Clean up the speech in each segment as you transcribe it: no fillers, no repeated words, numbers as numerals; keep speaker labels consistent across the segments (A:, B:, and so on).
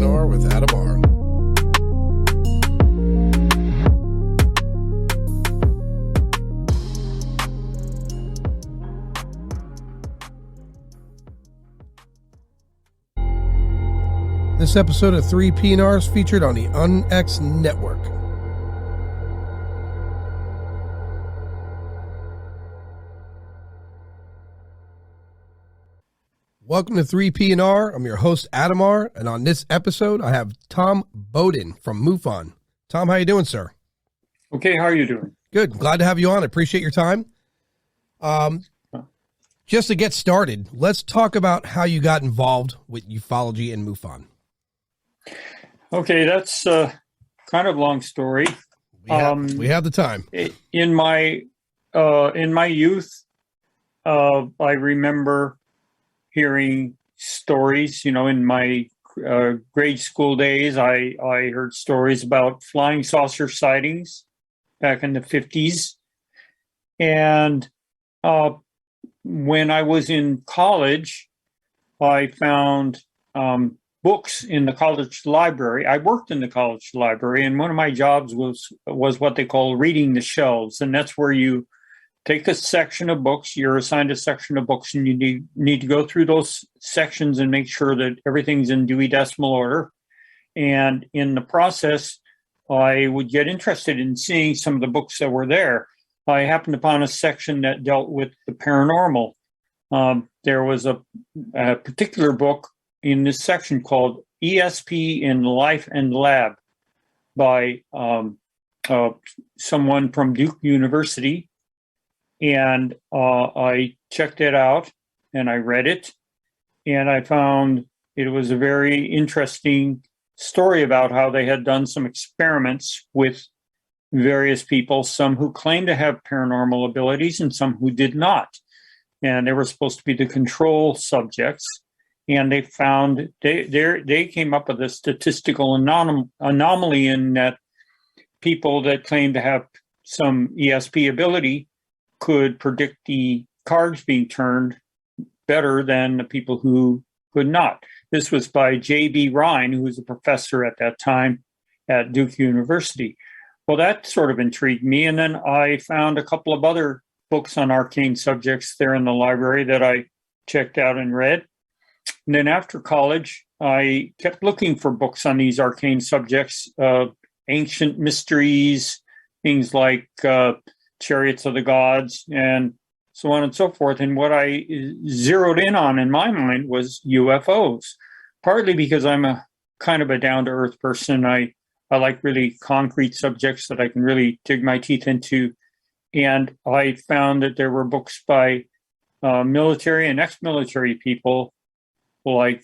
A: PNR with Adam R. This episode of 3 PNR is featured on the UnX Network. Welcome to 3 PNR. I'm your host, Adam R. And on this episode, I have Tom Bowden from MUFON. Tom, how you doing, sir?
B: Okay, how are you doing?
A: Good. Glad to have you on. I appreciate your time. Just to get started, let's talk about how you got involved with ufology and MUFON.
B: Okay, that's kind of a long story.
A: We have the time.
B: In my youth, I remember hearing stories. You know, in my grade school days, I heard stories about flying saucer sightings back in the 50s. And when I was in college, I found books in the college library. I worked in the college library, and one of my jobs was what they call reading the shelves. And that's where you take a section of books, you're assigned a section of books, and you need to go through those sections and make sure that everything's in Dewey Decimal order. And in the process, I would get interested in seeing some of the books that were there. I happened upon a section that dealt with the paranormal. There was a particular book in this section called ESP in Life and Lab by someone from Duke University. And I checked it out and I read it, and I found it was a very interesting story about how they had done some experiments with various people, some who claimed to have paranormal abilities and some who did not. And they were supposed to be the control subjects. And they found they came up with a statistical anomaly in that people that claimed to have some ESP ability could predict the cards being turned better than the people who could not. This was by J.B. Rhine, who was a professor at that time at Duke University. Well, that sort of intrigued me. And then I found a couple of other books on arcane subjects there in the library that I checked out and read. And then after college, I kept looking for books on these arcane subjects, ancient mysteries, things like Chariots of the Gods, and so on and so forth. And what I zeroed in on in my mind was UFOs, partly because I'm a kind of a down-to-earth person. I like really concrete subjects that I can really dig my teeth into. And I found that there were books by military and ex-military people like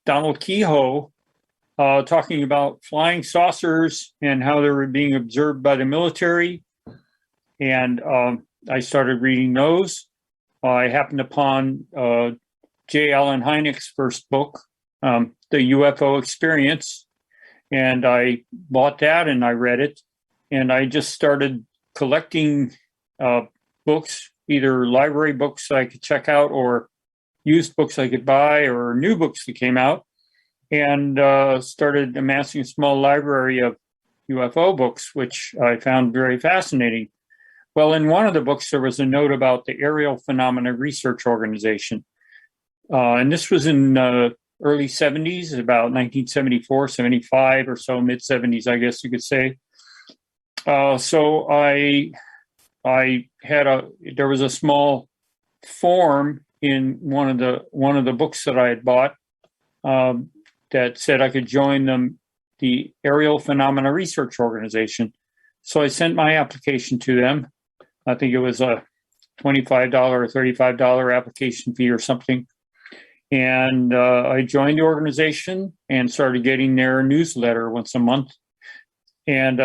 B: Donald Kehoe talking about flying saucers and how they were being observed by the military. And I started reading those. I happened upon J. Allen Hynek's first book, The UFO Experience, and I bought that and I read it. And I just started collecting books, either library books I could check out or used books I could buy or new books that came out, and started amassing a small library of UFO books, which I found very fascinating. Well, in one of the books, there was a note about the Aerial Phenomena Research Organization. And this was in early 70s, about 1974, 75 or so, mid-70s, I guess you could say. So there was a small form in one of the books that I had bought that said I could join the Aerial Phenomena Research Organization. So I sent my application to them. I think it was a $25 or $35 application fee or something. And I joined the organization and started getting their newsletter once a month. And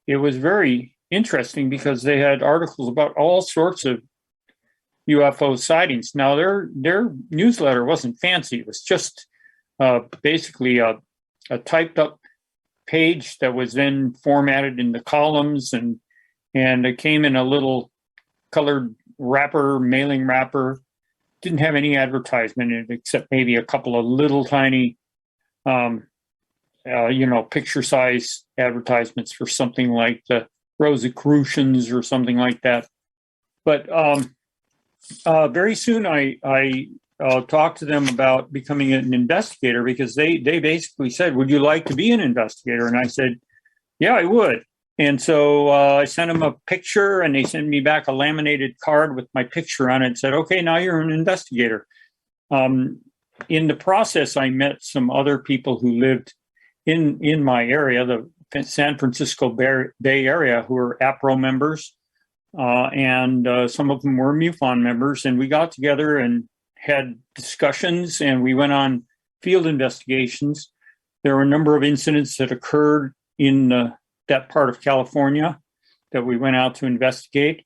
B: it was very interesting because they had articles about all sorts of UFO sightings. Now, their newsletter wasn't fancy. It was just basically a typed up page that was then formatted into columns, and it came in a little colored wrapper, mailing wrapper. Didn't have any advertisement in it except maybe a couple of little tiny picture size advertisements for something like the Rosicrucians or something like that. But very soon I talked to them about becoming an investigator, because they basically said, would you like to be an investigator? And I said, yeah, I would. And so I sent them a picture, and they sent me back a laminated card with my picture on it and said, okay, now you're an investigator. In the process, I met some other people who lived in my area, the San Francisco Bay Area, who were APRO members, and some of them were MUFON members. And we got together and had discussions, and we went on field investigations. There were a number of incidents that occurred in that part of California that we went out to investigate,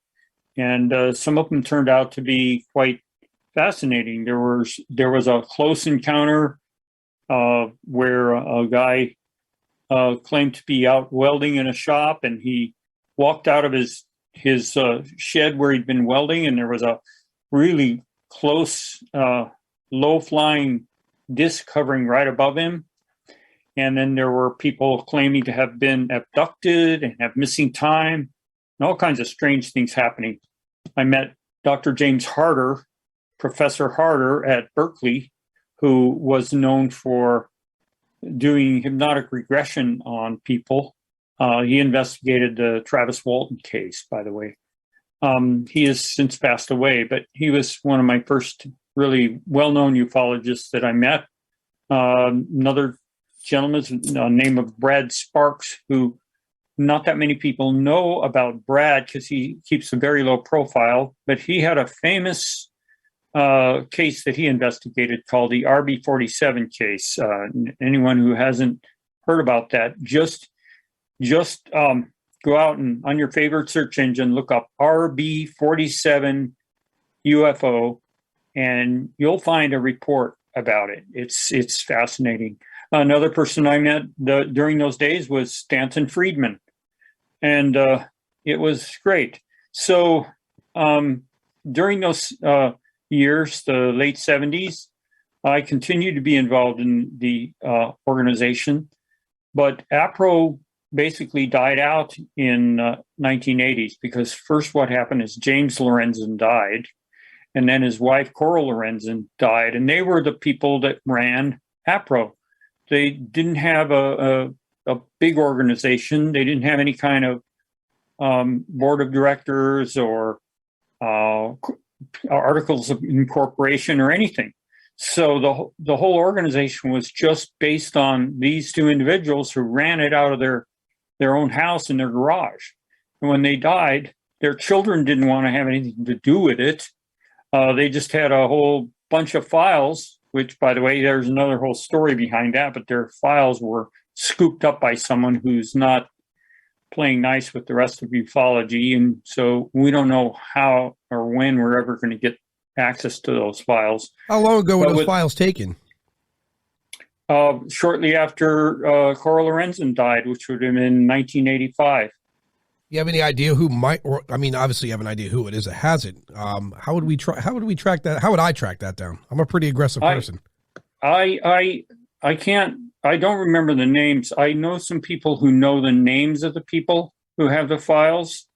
B: and some of them turned out to be quite fascinating. There was a close encounter where a guy claimed to be out welding in a shop, and he walked out of his shed where he'd been welding, and there was a really close, low-flying disc hovering right above him. And then there were people claiming to have been abducted and have missing time, and all kinds of strange things happening. I met Dr. James Harder, Professor Harder at Berkeley, who was known for doing hypnotic regression on people. He investigated the Travis Walton case, by the way. He has since passed away, but he was one of my first really well-known ufologists that I met. Another gentleman's name of Brad Sparks, who not that many people know about Brad because he keeps a very low profile, but he had a famous case that he investigated called the RB-47 case. Anyone who hasn't heard about that, just go out and on your favorite search engine, look up RB-47 UFO, and you'll find a report about it. It's fascinating. Another person I met during those days was Stanton Friedman, and it was great. So during those years, the late 70s, I continued to be involved in the organization, but APRO basically died out in 1980s, because first what happened is James Lorenzen died, and then his wife Coral Lorenzen died, and they were the people that ran APRO. They didn't have a big organization. They didn't have any kind of board of directors or articles of incorporation or anything. So the whole organization was just based on these two individuals who ran it out of their own house in their garage. And when they died, their children didn't want to have anything to do with it. They just had a whole bunch of files, which, by the way, there's another whole story behind that, but their files were scooped up by someone who's not playing nice with the rest of ufology. And so we don't know how or when we're ever going to get access to those files.
A: How long ago were those files taken?
B: Shortly after Coral Lorenzen died, which would have been 1985.
A: You have any idea who might, or I mean, obviously you have an idea who it is that has it. How would we track that? How would I track that down? I'm a pretty aggressive person.
B: I don't remember the names. I know some people who know the names of the people who have the files,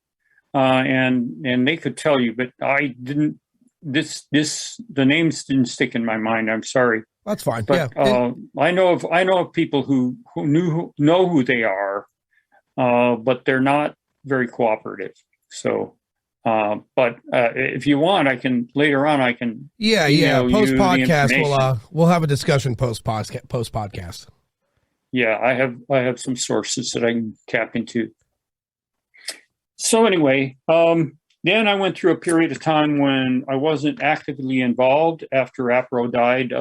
B: and they could tell you, but I didn't. The names didn't stick in my mind. I'm sorry.
A: That's fine.
B: But
A: yeah.
B: I know of people who know who they are, but they're not very cooperative. So, but if you want, I can later on. I can.
A: Yeah. Post podcast, we'll have a discussion post podcast.
B: Yeah, I have some sources that I can tap into. So anyway, then I went through a period of time when I wasn't actively involved. After APRO died,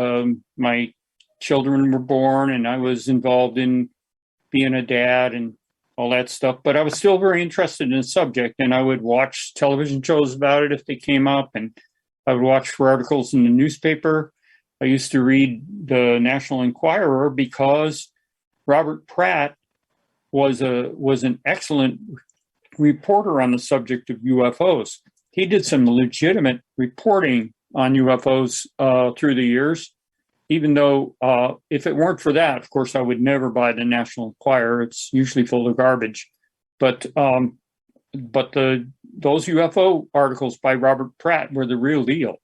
B: my children were born, and I was involved in being a dad and all that stuff. But I was still very interested in the subject, and I would watch television shows about it if they came up, and I would watch for articles in the newspaper. I used to read the National Enquirer because Robert Pratt was an excellent reporter on the subject of UFOs. He did some legitimate reporting on UFOs through the years, even though if it weren't for that, of course, I would never buy the National Enquirer. It's usually full of garbage. But those UFO articles by Robert Pratt were the real deal.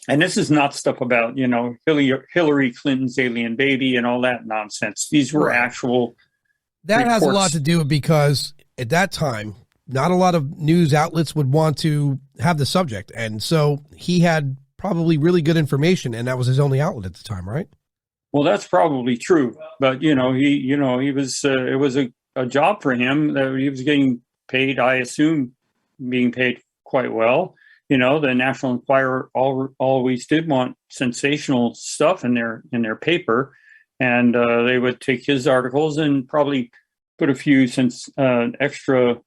B: And this is not stuff about, Hillary Clinton's alien baby and all that nonsense. These were actual
A: That
B: reports.
A: has a lot to do with because at that time, not a lot of news outlets would want to have the subject. And so he had probably really good information, and that was his only outlet at the time, right?
B: Well, that's probably true. But, he was, it was a job for him that he was getting paid, I assume, being paid quite well. The National Enquirer always did want sensational stuff in their paper, and they would take his articles and probably put a few extra,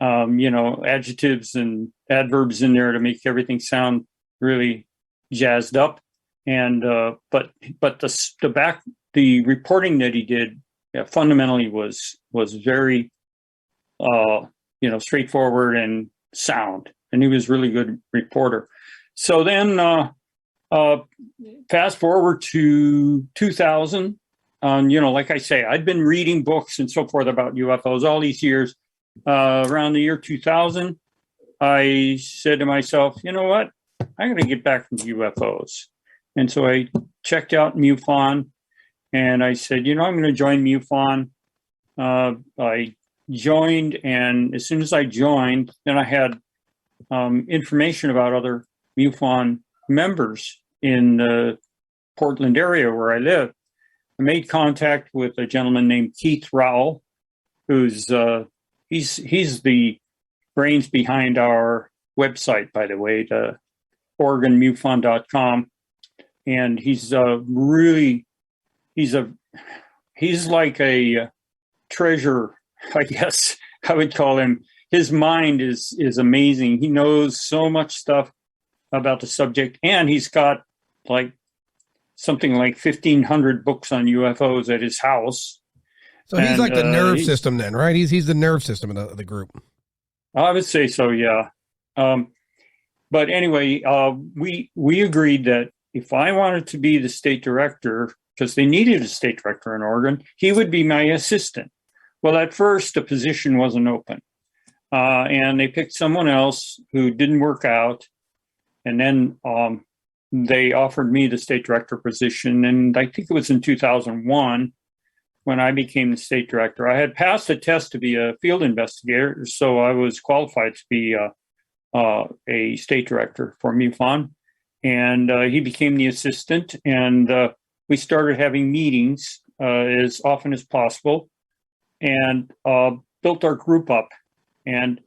B: adjectives and adverbs in there to make everything sound really jazzed up. And but the reporting that he did fundamentally was very straightforward and sound. And he was a really good reporter. So then fast forward to 2000, like I say, I'd been reading books and so forth about UFOs all these years. Around the year 2000, I said to myself, you know what? I got to get back into UFOs. And so I checked out MUFON, and I said, I'm going to join MUFON. I joined, and as soon as I joined, then I had information about other MUFON members in the Portland area where I live. I made contact with a gentleman named Keith Rowell, who's he's the brains behind our website, by the way, the OregonMUFON.com, and he's like a treasure, I guess I would call him. His mind is amazing. He knows so much stuff about the subject, and he's got something like 1,500 books on UFOs at his house.
A: So he's like the nerve system then, right? He's the nerve system of the group.
B: I would say so, yeah. But anyway, we agreed that if I wanted to be the state director, because they needed a state director in Oregon, he would be my assistant. Well, at first, the position wasn't open. And they picked someone else who didn't work out. And then they offered me the state director position. And I think it was in 2001 when I became the state director. I had passed a test to be a field investigator, so I was qualified to be a state director for MUFON. And he became the assistant. And we started having meetings as often as possible and built our group up. And,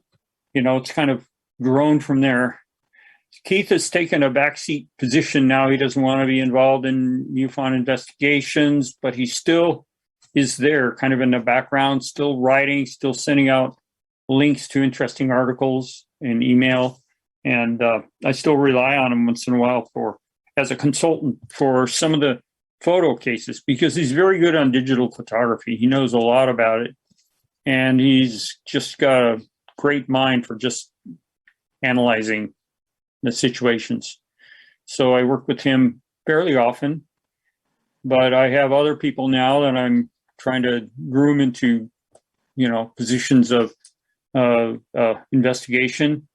B: it's kind of grown from there. Keith has taken a backseat position now. He doesn't want to be involved in MUFON investigations, but he still is there, kind of in the background, still writing, still sending out links to interesting articles in email. And I still rely on him once in a while as a consultant for some of the photo cases, because he's very good on digital photography. He knows a lot about it. And he's just got a great mind for just analyzing the situations. So I work with him fairly often, but I have other people now that I'm trying to groom into, positions of investigation.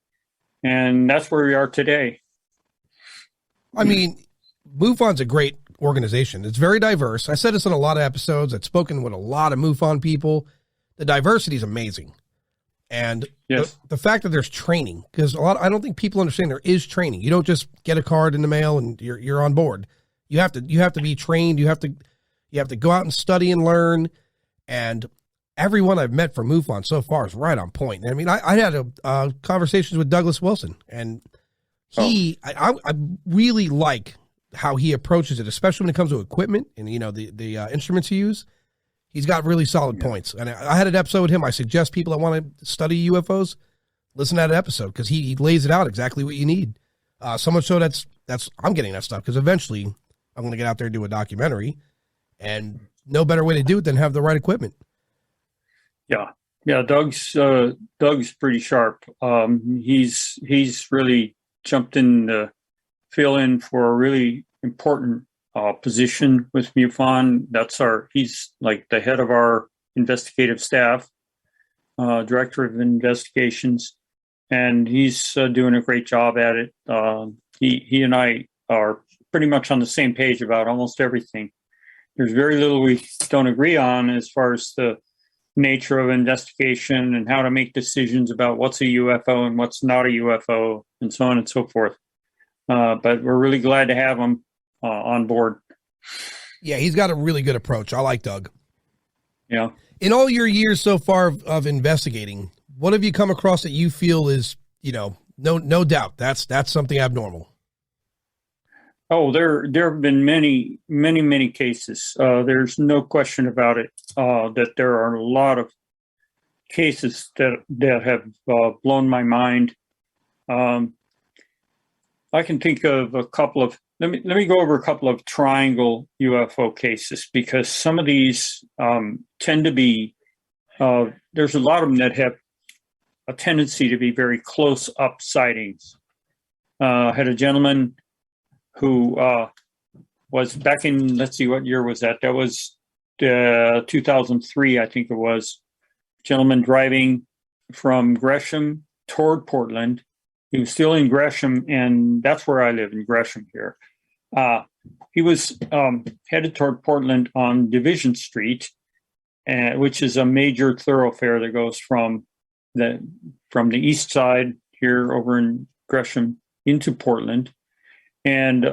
B: And that's where we are today.
A: I mean, MUFON's a great organization. It's very diverse. I said this in a lot of episodes. I've spoken with a lot of MUFON people. The diversity is amazing. And
B: yes,
A: the fact that there's training, because I don't think people understand there is training. You don't just get a card in the mail and you're on board. You have to be trained. You have to go out and study and learn. And everyone I've met from MUFON so far is right on point. I mean, I had a conversations with Douglas Wilson, and I really like how he approaches it, especially when it comes to equipment and the instruments he use. He's got really solid points. And I had an episode with him. I suggest people that want to study UFOs, listen to that episode, because he lays it out exactly what you need. So much so that's I'm getting that stuff, because eventually I'm going to get out there and do a documentary, and no better way to do it than have the right equipment.
B: Yeah. Doug's pretty sharp. He's really jumped in to fill in for a really important position with MUFON. He's like the head of our investigative staff, director of investigations, and he's doing a great job at it. He and I are pretty much on the same page about almost everything. There's very little we don't agree on as far as the nature of investigation and how to make decisions about what's a UFO and what's not a UFO and so on and so forth. But we're really glad to have him on board.
A: Yeah, he's got a really good approach. I like Doug.
B: Yeah.
A: In all your years so far of investigating, what have you come across that you feel is, no doubt that's something abnormal?
B: Oh, there have been many cases. There's no question about it, that there are a lot of cases that have blown my mind. I can think of a couple of, let me go over a couple of triangle UFO cases, because some of these tend to be, there's a lot of them that have a tendency to be very close up sightings. Had a gentleman who was back in, let's see, what year was that? That was 2003, I think it was. Gentleman driving from Gresham toward Portland. He was still in Gresham, and that's where I live, in Gresham here. He was headed toward Portland on Division Street, which is a major thoroughfare that goes from the east side here over in Gresham into Portland. And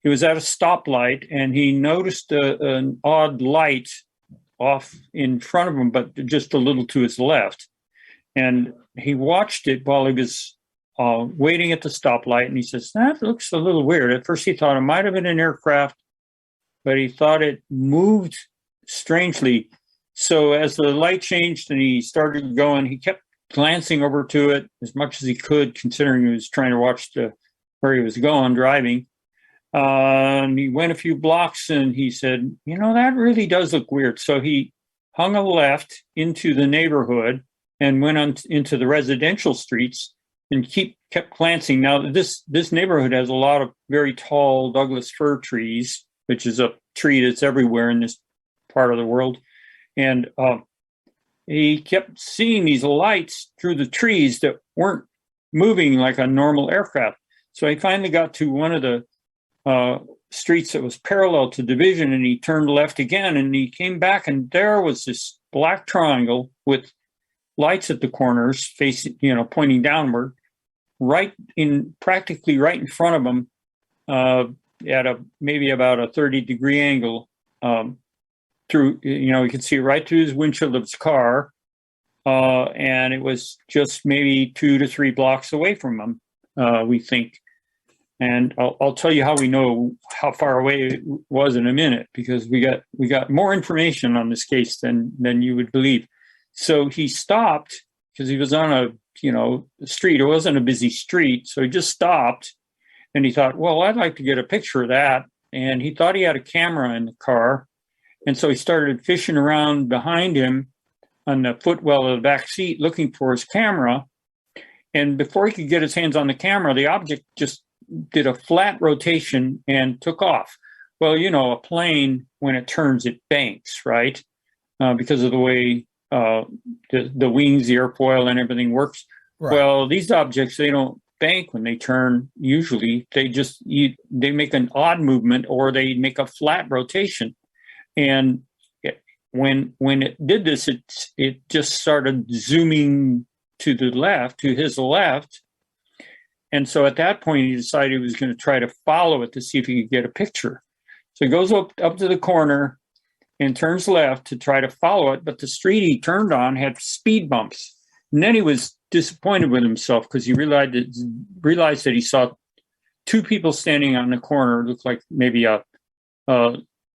B: he was at a stoplight, and he noticed an odd light off in front of him, but just a little to his left. And he watched it while he was waiting at the stoplight, and he says, that looks a little weird. At first he thought it might have been an aircraft, but he thought it moved strangely. So as the light changed and he started going, he kept glancing over to it as much as he could, considering he was trying to watch where he was going, driving. And he went a few blocks, and he said, that really does look weird. So he hung a left into the neighborhood and went on into the residential streets and kept glancing. Now, this neighborhood has a lot of very tall Douglas fir trees, which is a tree that's everywhere in this part of the world. And he kept seeing these lights through the trees that weren't moving like a normal aircraft. So he finally got to one of the streets that was parallel to Division, and he turned left again, and he came back, and there was this black triangle with lights at the corners facing, pointing downward, practically right in front of him, at maybe about a 30-degree angle, through, you could see right through his windshield of his car. And it was just maybe 2 to 3 blocks away from him, we think. And I'll tell you how we know how far away it was in a minute, because we got more information on this case than you would believe. So he stopped because he was on a street. It wasn't a busy street, so he just stopped, and he thought, well, I'd like to get a picture of that. And he thought he had a camera in the car, and so he started fishing around behind him on the footwell of the back seat, looking for his camera. And before he could get his hands on the camera, the object just did a flat rotation and took off. Well, a plane, when it turns, it banks, right? Because of the way the wings, the airfoil, and everything works. Right. Well, these objects, they don't bank when they turn. Usually, they make an odd movement, or they make a flat rotation. And when it did this, it just started zooming to the left, to his left. And so at that point, he decided he was going to try to follow it to see if he could get a picture. So he goes up to the corner and turns left to try to follow it. But the street he turned on had speed bumps. And then he was disappointed with himself, because he realized that he saw 2 people standing on the corner. It looked like maybe a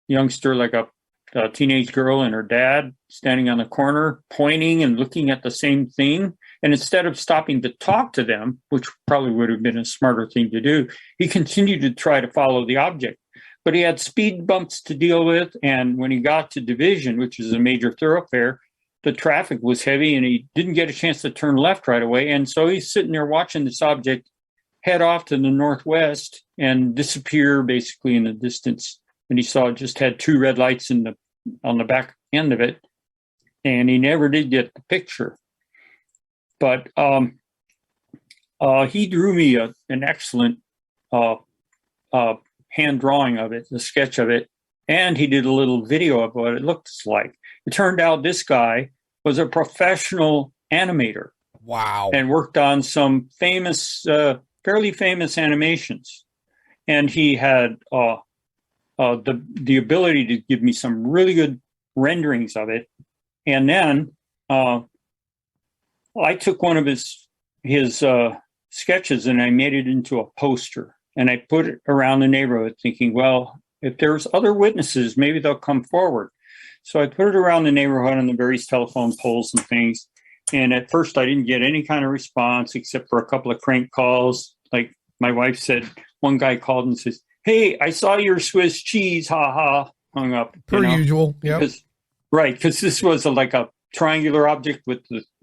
B: youngster, like a teenage girl and her dad, standing on the corner, pointing and looking at the same thing. And instead of stopping to talk to them, which probably would have been a smarter thing to do, he continued to try to follow the object. But he had speed bumps to deal with. And when he got to Division, which is a major thoroughfare, the traffic was heavy, and he didn't get a chance to turn left right away. And so he's sitting there watching this object head off to the northwest and disappear basically in the distance. and he saw it just had two red lights on the back end of it, and he never did get the picture. But he drew me an excellent hand drawing of it, the sketch of it, and he did a little video of what it looks like. It turned out this guy was a professional animator.
A: Wow.
B: And worked on some famous, fairly famous animations. And he had the ability to give me some really good renderings of it. And then I took one of his sketches and I made it into a poster. And I put it around the neighborhood thinking, well, if there's other witnesses, maybe they'll come forward. So I put it around the neighborhood on the various telephone poles and things. And at first I didn't get any kind of response except for a couple of crank calls. Like my wife said, one guy called and says, "Hey, I saw your Swiss cheese, ha ha," hung up.
A: Per usual. Yeah.
B: Right. Because this was like a triangular object with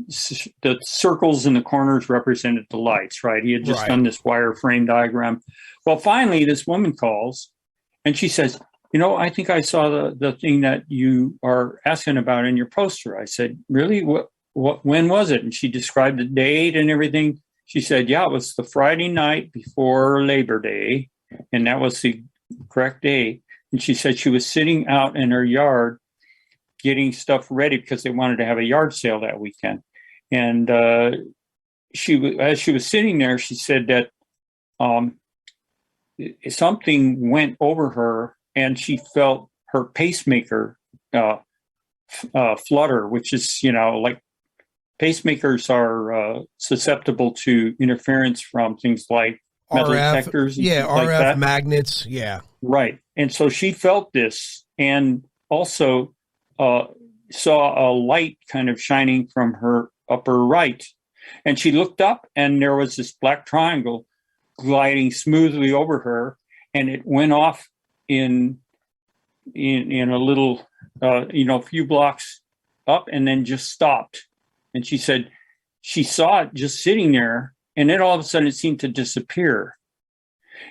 B: the circles in the corners represented the lights, right? He had just done this wireframe diagram. Well, finally, this woman calls and she says, I think I saw the thing that you are asking about in your poster. I said, really? When was it? And she described the date and everything. She said, yeah, it was the Friday night before Labor Day. And that was the correct day. And she said she was sitting out in her yard getting stuff ready because they wanted to have a yard sale that weekend. And as she was sitting there, she said that something went over her and she felt her pacemaker flutter, which is, like pacemakers are susceptible to interference from things like metal detectors.
A: Yeah, RF
B: like
A: magnets. Yeah.
B: Right. And so she felt this and also saw a light kind of shining from her upper right. And she looked up and there was this black triangle gliding smoothly over her. And it went off in a little, a few blocks up and then just stopped. And she said she saw it just sitting there and then all of a sudden it seemed to disappear.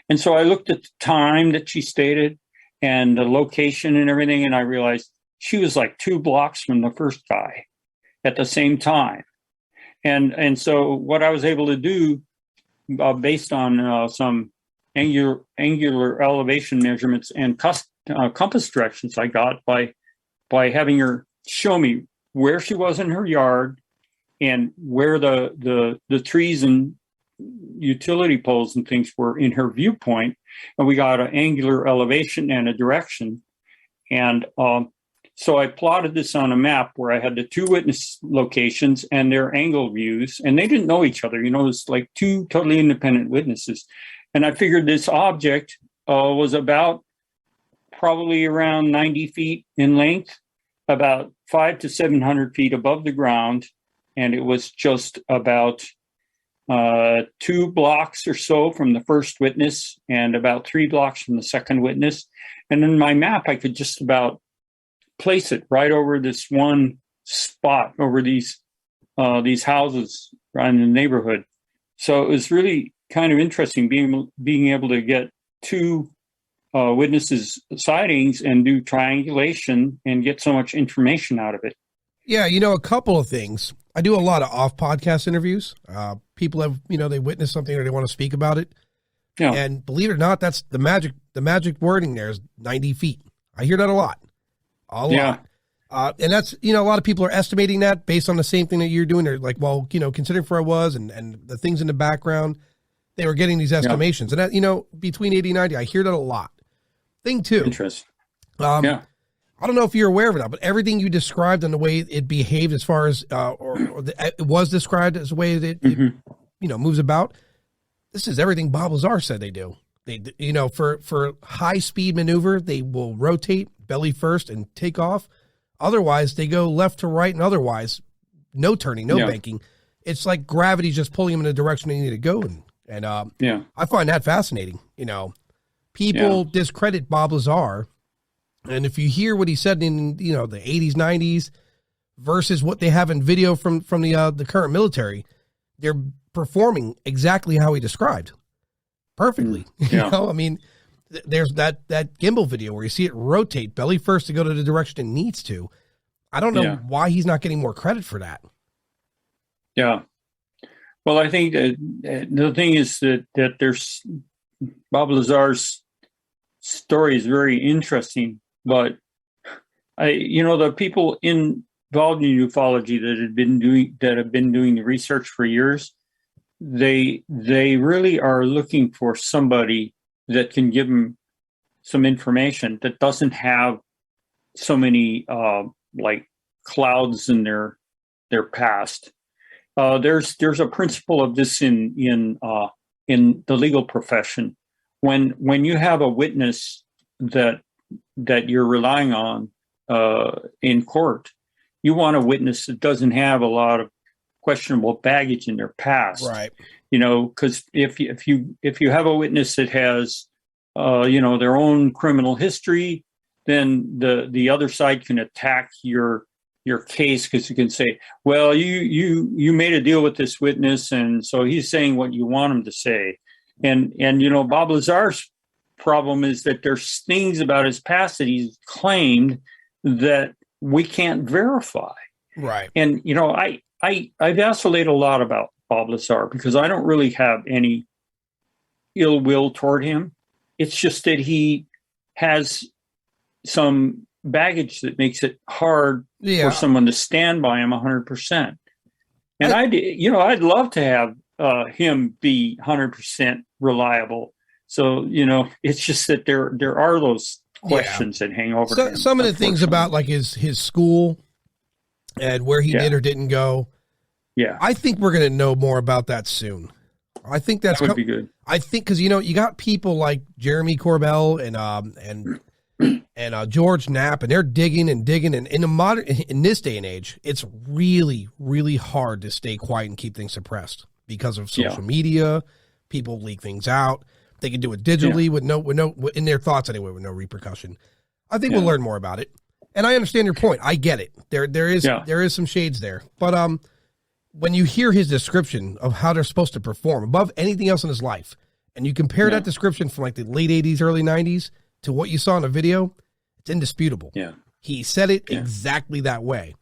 B: And so I looked at the time that she stated and the location and everything, and I realized she was like 2 blocks from the first guy at the same time. And so what I was able to do based on some angular elevation measurements and compass directions I got by having her show me where she was in her yard and where the trees and utility poles and things were in her viewpoint. And we got an angular elevation and a direction. And so I plotted this on a map where I had the 2 witness locations and their angle views, and they didn't know each other. It was like 2 totally independent witnesses. And I figured this object was about probably around 90 feet in length, about 500 to 700 feet above the ground. And it was just about 2 blocks or so from the first witness and about 3 blocks from the second witness. And in my map, I could just about place it right over this one spot over these houses around the neighborhood. So it was really kind of interesting being able to get 2 witnesses' sightings and do triangulation and get so much information out of it.
A: Yeah, a couple of things. I do a lot of off-podcast interviews. People have, they witness something or they want to speak about it.
B: Yeah.
A: And believe it or not, that's the magic wording there is 90 feet. I hear that a lot.
B: Yeah.
A: And that's, a lot of people are estimating that based on the same thing that you're doing. They're like, well, considering where I was and the things in the background, they were getting these estimations. Yeah. And that, between 80 and 90, I hear that a lot. Thing 2.
B: Interesting.
A: Yeah. I don't know if you're aware of it, but everything you described and the way it behaved as far as, it was described as the way that it moves about. This is everything Bob Lazar said they do. They, for high speed maneuver, they will rotate belly first and take off. Otherwise they go left to right and otherwise no turning, no banking. It's like gravity just pulling them in the direction they need to go. And I find that fascinating. People discredit Bob Lazar. And if you hear what he said in, the 80s, 90s versus what they have in video from the current military, they're performing exactly how he described perfectly.
B: Yeah.
A: There's that gimbal video where you see it rotate belly first to go to the direction it needs to. I don't know why he's not getting more credit for that.
B: Yeah. Well, I think the thing is that there's Bob Lazar's story is very interesting, but the people involved in ufology that have been doing the research for years, they really are looking for somebody that can give them some information that doesn't have so many like clouds in their past. There's a principle of this in the legal profession. When you have a witness that you're relying on in court, you want a witness that doesn't have a lot of questionable baggage in their past,
A: right?
B: Because if you have a witness that has their own criminal history, then the other side can attack your case, because you can say, well, you made a deal with this witness, and so he's saying what you want him to say. And Bob Lazar's problem is that there's things about his past that he's claimed that we can't verify.
A: Right.
B: And I vacillate a lot about Bob Lazar because I don't really have any ill will toward him. It's just that he has some baggage that makes it hard for someone to stand by him 100%. And I'd love to have him be 100% reliable. So, it's just that there are those questions that hang over him.
A: Some of the things about like his school and where he did or didn't go.
B: Yeah.
A: I think we're going to know more about that soon. I think that
B: would be good.
A: I think because you got people like Jeremy Corbell and George Knapp, and they're digging and in this day and age, it's really, really hard to stay quiet and keep things suppressed because of social media. People leak things out. They can do it digitally with no in their thoughts anyway, with no repercussion. I think we'll learn more about it. And I understand your point. I get it. There is some shades there. But when you hear his description of how they're supposed to perform above anything else in his life, and you compare that description from like the late 80s, early 90s to what you saw in the video, it's indisputable.
B: Yeah.
A: He said it exactly that way.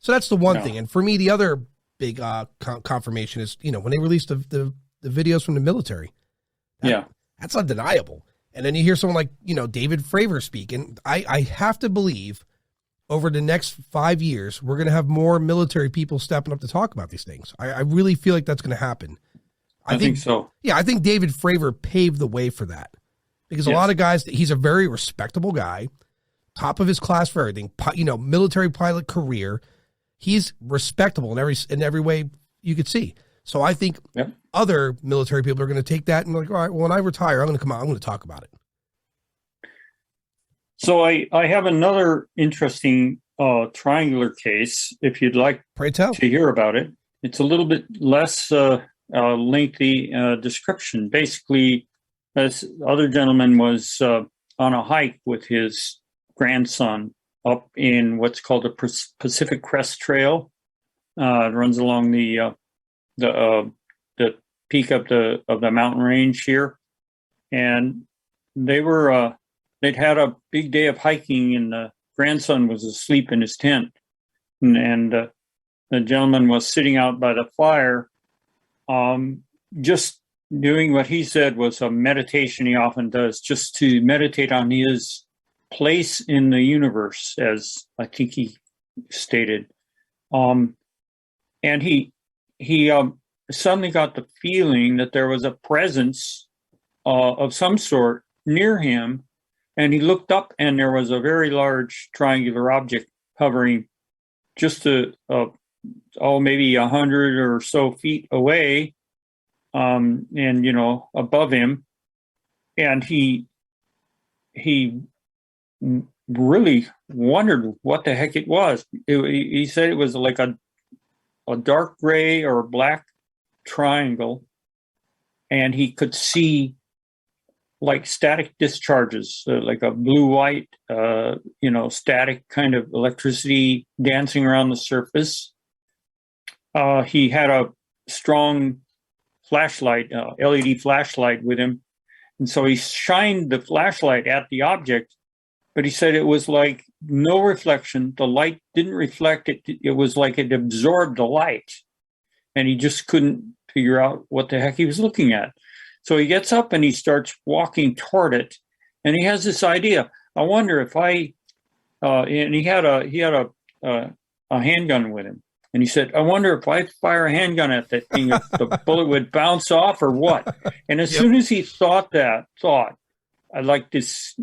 A: So that's the one thing. And for me, the other big confirmation is, when they released the videos from the military. That's undeniable. And then you hear someone like, David Fravor speak. And I have to believe over the next 5 years, we're going to have more military people stepping up to talk about these things. I really feel like that's going to happen.
B: I think so.
A: Yeah, I think David Fravor paved the way for that. Because a lot of guys, he's a very respectable guy, top of his class for everything, military pilot career. He's respectable in every way you could see. So I think other military people are going to take that and be like, all right, well, when I retire, I'm going to come out, I'm going to talk about it. So
B: I have another interesting triangular case, if you'd like to hear about it. It's a little bit less lengthy description. Basically, this other gentleman was on a hike with his grandson up in what's called the Pacific Crest Trail. It runs along the peak of the mountain range here, and they'd had a big day of hiking, and the grandson was asleep in his tent, and the gentleman was sitting out by the fire, just doing what he said was a meditation he often does, just to meditate on his place in the universe, as I think he stated. And he suddenly got the feeling that there was a presence of some sort near him, and he looked up, and there was a very large triangular object hovering just maybe 100 or so feet away, and above him. And he really wondered what the heck it was. He said it was like a dark gray or black triangle, and he could see like static discharges, like a blue-white, static kind of electricity dancing around the surface. He had a strong flashlight, LED flashlight with him, And so he shined the flashlight at the object, but he said it was like no reflection. The light didn't reflect it. It was like it absorbed the light, and he just couldn't figure out what the heck he was looking at. So he gets up and he starts walking toward it, and he has this idea. I wonder if and he had a handgun with him. And he said, I wonder if I fire a handgun at that thing, if the bullet would bounce off or what. And as soon as he thought that thought, I like this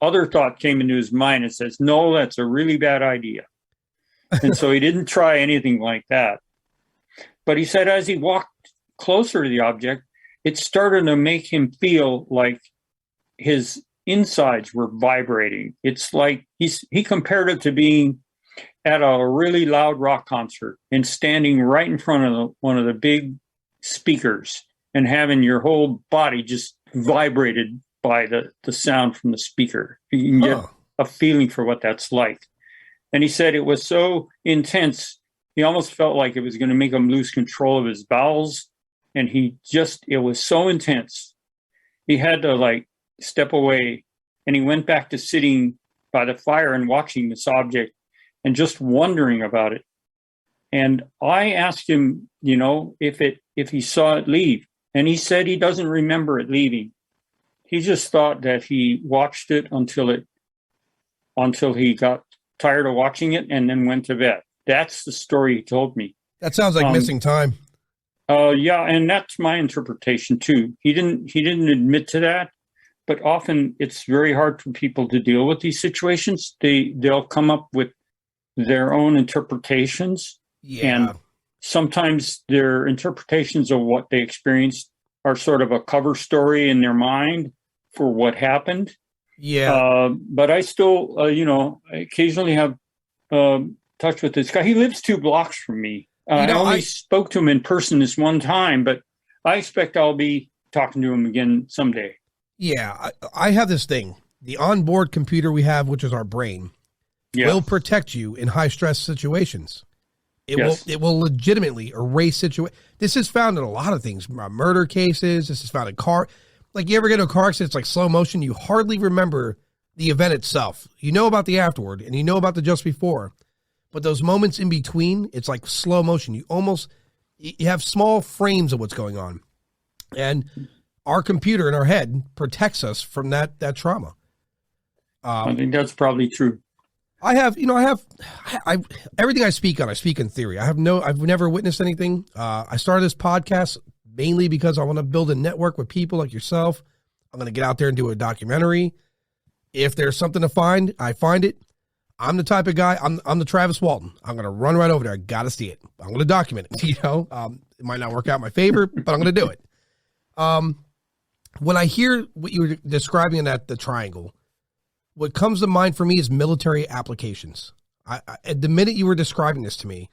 B: other thought came into his mind and says, no, that's a really bad idea. And so he didn't try anything like that. But he said, as he walked closer to the object, it started to make him feel like his insides were vibrating. It's like he compared it to being at a really loud rock concert and standing right in front of one of the big speakers and having your whole body just vibrated by the sound from the speaker. You can get a feeling for what that's like. And he said it was so intense, he almost felt like it was going to make him lose control of his bowels. And it was so intense. He had to step away, and he went back to sitting by the fire and watching this object and just wondering about it. And I asked him, if he saw it leave. And he said he doesn't remember it leaving. He just thought that he watched it until he got tired of watching it and then went to bed. That's the story he told me.
A: That sounds like missing time.
B: Yeah, and that's my interpretation too. He didn't admit to that, but often it's very hard for people to deal with these situations. They'll come up with their own interpretations.
A: Yeah.
B: And sometimes their interpretations of what they experienced are sort of a cover story in their mind for what happened.
A: Yeah.
B: But I still, I occasionally have touch with this guy. He lives 2 blocks from me. I only spoke to him in person this one time, but I expect I'll be talking to him again someday.
A: Yeah. I have this thing, the onboard computer we have, which is our brain, will protect you in high stress situations. It will legitimately erase situations. This is found in a lot of things, murder cases. This is found in car. Like, you ever get in a car accident, it's like slow motion. You hardly remember the event itself. You know about the afterward, and you know about the just before. But those moments in between, it's like slow motion. You have small frames of what's going on. And our computer in our head protects us from that trauma.
B: I think that's probably true.
A: I everything I speak on, I speak in theory. I've never witnessed anything. I started this podcast mainly because I want to build a network with people like yourself. I'm going to get out there and do a documentary. If there's something to find, I find it. I'm the type of guy, I'm the Travis Walton. I'm going to run right over there. I got to see it. I'm going to document it. It might not work out in my favor, but I'm going to do it. When I hear what you were describing in the triangle, what comes to mind for me is military applications. At the minute you were describing this to me,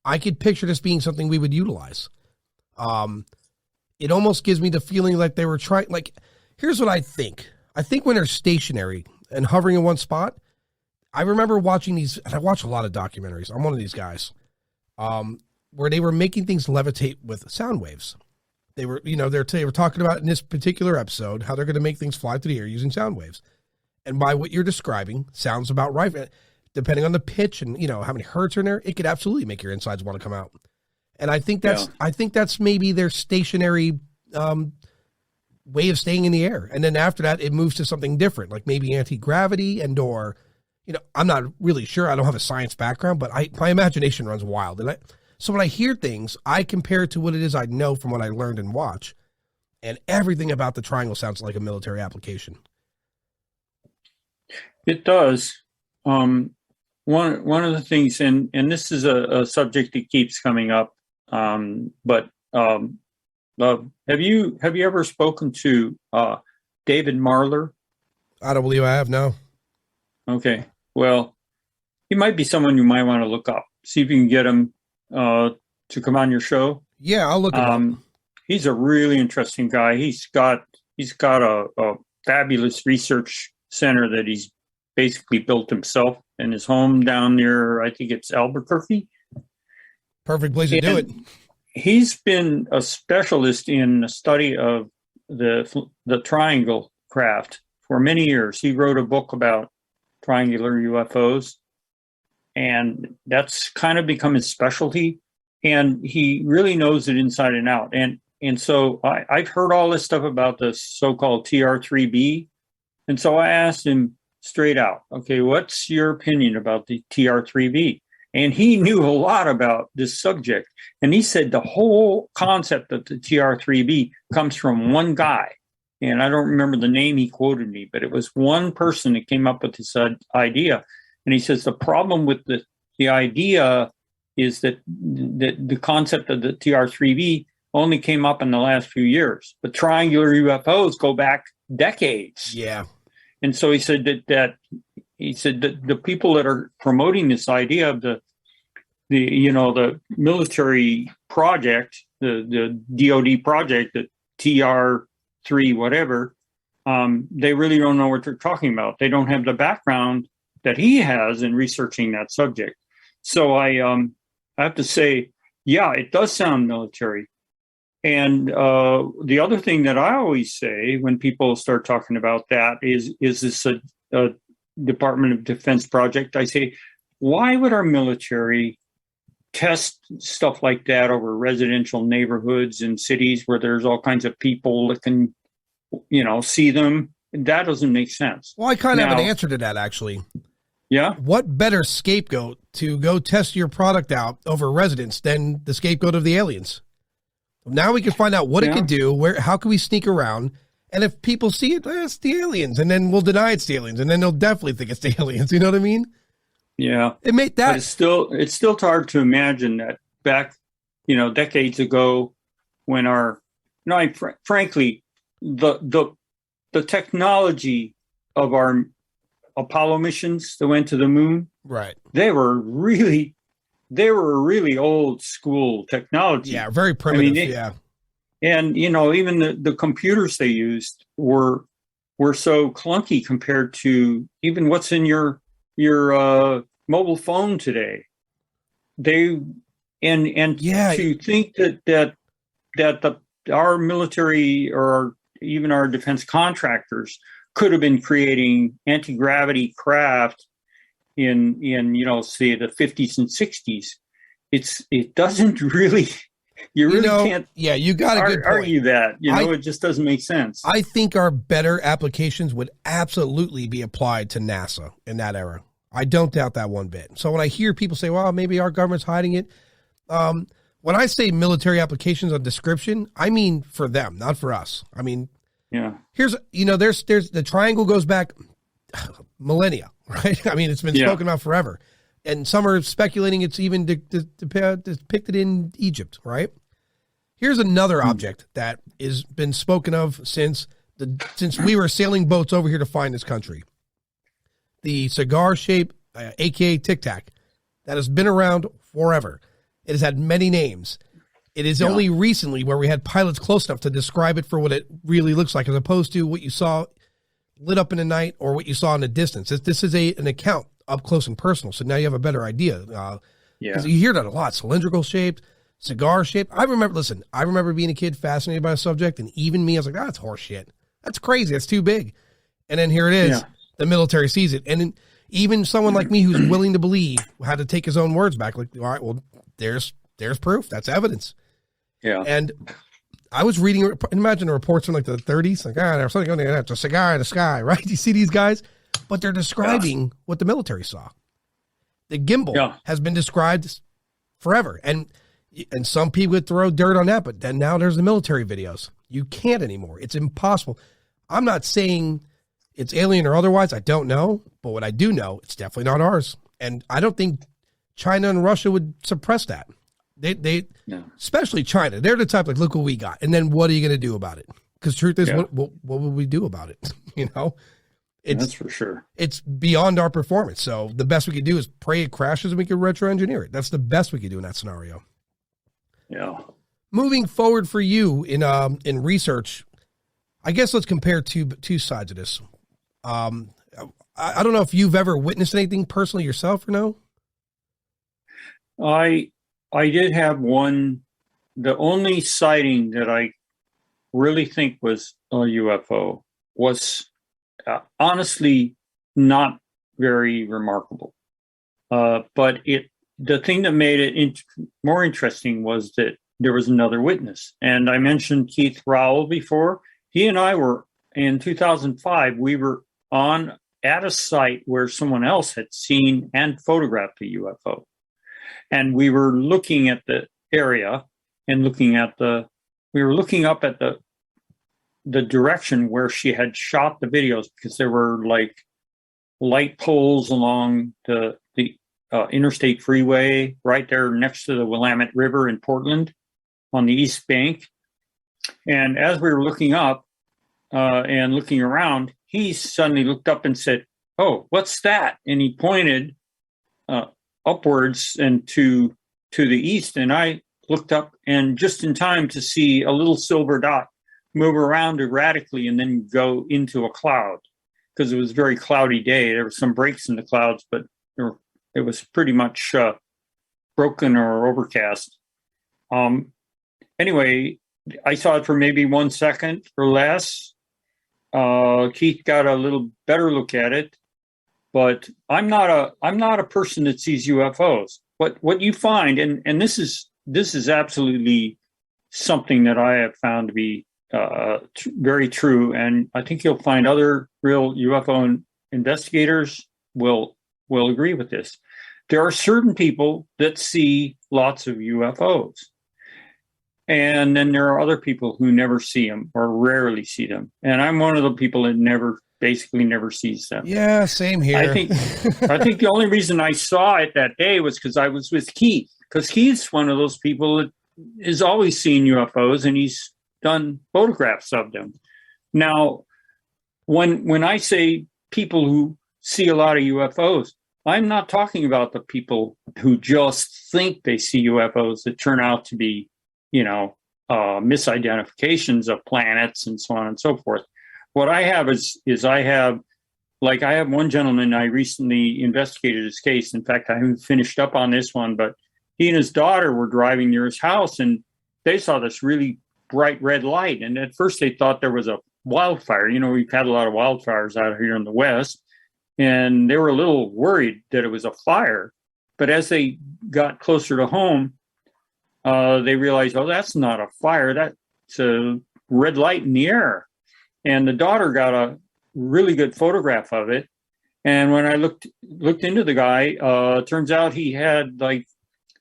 A: I could picture this being something we would utilize. It almost gives me the feeling like they were trying, here's what I think. I think when they're stationary and hovering in one spot, I remember watching these, and I watch a lot of documentaries. I'm one of these guys, where they were making things levitate with sound waves. They were, they were talking about in this particular episode, how they're going to make things fly through the air using sound waves. And by what you're describing, sounds about right. Depending on the pitch and, how many hertz are in there, it could absolutely make your insides want to come out. And I think that's maybe their stationary way of staying in the air. And then after that, it moves to something different, like maybe anti-gravity or, I'm not really sure. I don't have a science background, but my imagination runs wild. So when I hear things, I compare it to what it is I know from what I learned and watch. And everything about the triangle sounds like a military application.
B: It does. One of the things, and this is a subject that keeps coming up, but have you ever spoken to David Marler?
A: I don't believe I have, no.
B: Okay. Well, he might be someone you might want to look up. See if you can get him to come on your show.
A: Yeah, I'll look him up.
B: He's a really interesting guy. He's got a fabulous research center that he's basically built himself in his home down near, I think it's Albuquerque.
A: Perfect place to do it.
B: He's been a specialist in the study of the triangle craft for many years. He wrote a book about triangular UFOs, and that's kind of become his specialty. And he really knows it inside and out. And so I've heard all this stuff about the so-called TR3B. And so I asked him straight out, okay, what's your opinion about the TR3B? And he knew a lot about this subject. And he said the whole concept of the TR3B comes from one guy. And I don't remember the name he quoted me, but it was one person that came up with this idea. And he says the problem with the idea is that the concept of the TR3B only came up in the last few years. But triangular UFOs go back decades.
A: Yeah.
B: And so he said that the people that are promoting this idea of the military project, the DoD project, the TR3 whatever, they really don't know what they're talking about. They don't have the background that he has in researching that subject. So I have to say, yeah, it does sound military. And the other thing that I always say when people start talking about that is this a Department of Defense project? I say, why would our military test stuff like that over residential neighborhoods and cities where there's all kinds of people that can, see them? That doesn't make sense.
A: Well, I kind of have an answer to that, actually.
B: Yeah.
A: What better scapegoat to go test your product out over residents than the scapegoat of the aliens? Now we can find out what it can do, how can we sneak around, and if people see it, it's the aliens, and then we'll deny it's the aliens, and then they'll definitely think it's the aliens. You know what I mean?
B: Yeah.
A: It made that.
B: But it's still hard to imagine that back, decades ago, when frankly, the technology of our Apollo missions that went to the moon,
A: right? They were
B: really old school technology.
A: Yeah, very primitive. Yeah.
B: And, even the computers they used were so clunky compared to even what's in your mobile phone today. To think that our military or even our defense contractors could have been creating anti-gravity craft in say the 50s and 60s, it doesn't really, you really can't.
A: Yeah, you got a good point.
B: Argue that, it just doesn't make sense.
A: I think our better applications would absolutely be applied to NASA in that era. I don't doubt that one bit. So when I hear people say, well, maybe our government's hiding it. When I say military applications on description, I mean for them, not for us. I mean,
B: yeah.
A: Here's, there's the triangle goes back millennia, right? I mean, it's been spoken about forever. And some are speculating it's even depicted in Egypt, right? Here's another object that has been spoken of since we were sailing boats over here to find this country. The cigar shape, aka Tic Tac, that has been around forever. It has had many names. It is only recently where we had pilots close enough to describe it for what it really looks like, as opposed to what you saw lit up in the night or what you saw in the distance. This is an account up close and personal, so now you have a better idea. Because you hear that a lot, cylindrical shaped, cigar shaped. I remember being a kid fascinated by a subject, and even me, I was like, that's horse shit. That's crazy. That's too big. And then here it is. Yeah. The military sees it. And then even someone like me who's willing to believe had to take his own words back. Like, all right, well, there's proof. That's evidence.
B: Yeah.
A: And I was reading, imagine the reports from like the 30s, like, there's something going to have a cigar in the sky, right? You see these guys, but they're describing what the military saw. The gimbal has been described forever. And some people would throw dirt on that, but then now there's the military videos. You can't anymore. It's impossible. I'm not saying it's alien or otherwise. I don't know. But what I do know, it's definitely not ours. And I don't think China and Russia would suppress that. They especially China. They're the type like, look what we got. And then what are you going to do about it? Because truth is, what would we do about it? That's
B: for sure.
A: It's beyond our performance. So the best we could do is pray it crashes and we can retro engineer it. That's the best we could do in that scenario.
B: Yeah.
A: Moving forward for you in research, I guess let's compare two sides of this. I don't know if you've ever witnessed anything personally yourself or no?
B: I did have one. The only sighting that I really think was a UFO was honestly not very remarkable. But the thing that made it more interesting was that there was another witness. And I mentioned Keith Rowell before. He and I were, in 2005, we were at a site where someone else had seen and photographed a UFO. And we were looking at the area and we were looking up at the direction where she had shot the videos, because there were like light poles along the interstate freeway right there next to the Willamette River in Portland on the East Bank. And as we were looking up and looking around, he suddenly looked up and said, "Oh, what's that?" And he pointed upwards and to the east. And I looked up, and just in time to see a little silver dot move around erratically and then go into a cloud, because it was a very cloudy day. There were some breaks in the clouds, but it was pretty much broken or overcast. Anyway, I saw it for maybe 1 second or less. Keith got a little better look at it, but I'm not a person that sees UFOs. What you find, and this is absolutely something that I have found to be very true, and I think you'll find other real UFO investigators will agree with this. There are certain people that see lots of UFOs. And then there are other people who never see them or rarely see them. And I'm one of the people that basically never sees them.
A: Yeah, same here.
B: I think the only reason I saw it that day was because I was with Keith. Because Keith's one of those people that is always seeing UFOs, and he's done photographs of them. Now, when I say people who see a lot of UFOs, I'm not talking about the people who just think they see UFOs that turn out to be, misidentifications of planets and so on and so forth. What I have is I have one gentleman, I recently investigated his case. In fact, I haven't finished up on this one, but he and his daughter were driving near his house, and they saw this really bright red light. And at first they thought there was a wildfire. We've had a lot of wildfires out here in the West, and they were a little worried that it was a fire. But as they got closer to home, they realized, oh, that's not a fire. That's a red light in the air. And the daughter got a really good photograph of it. And when I looked into the guy, turns out he had like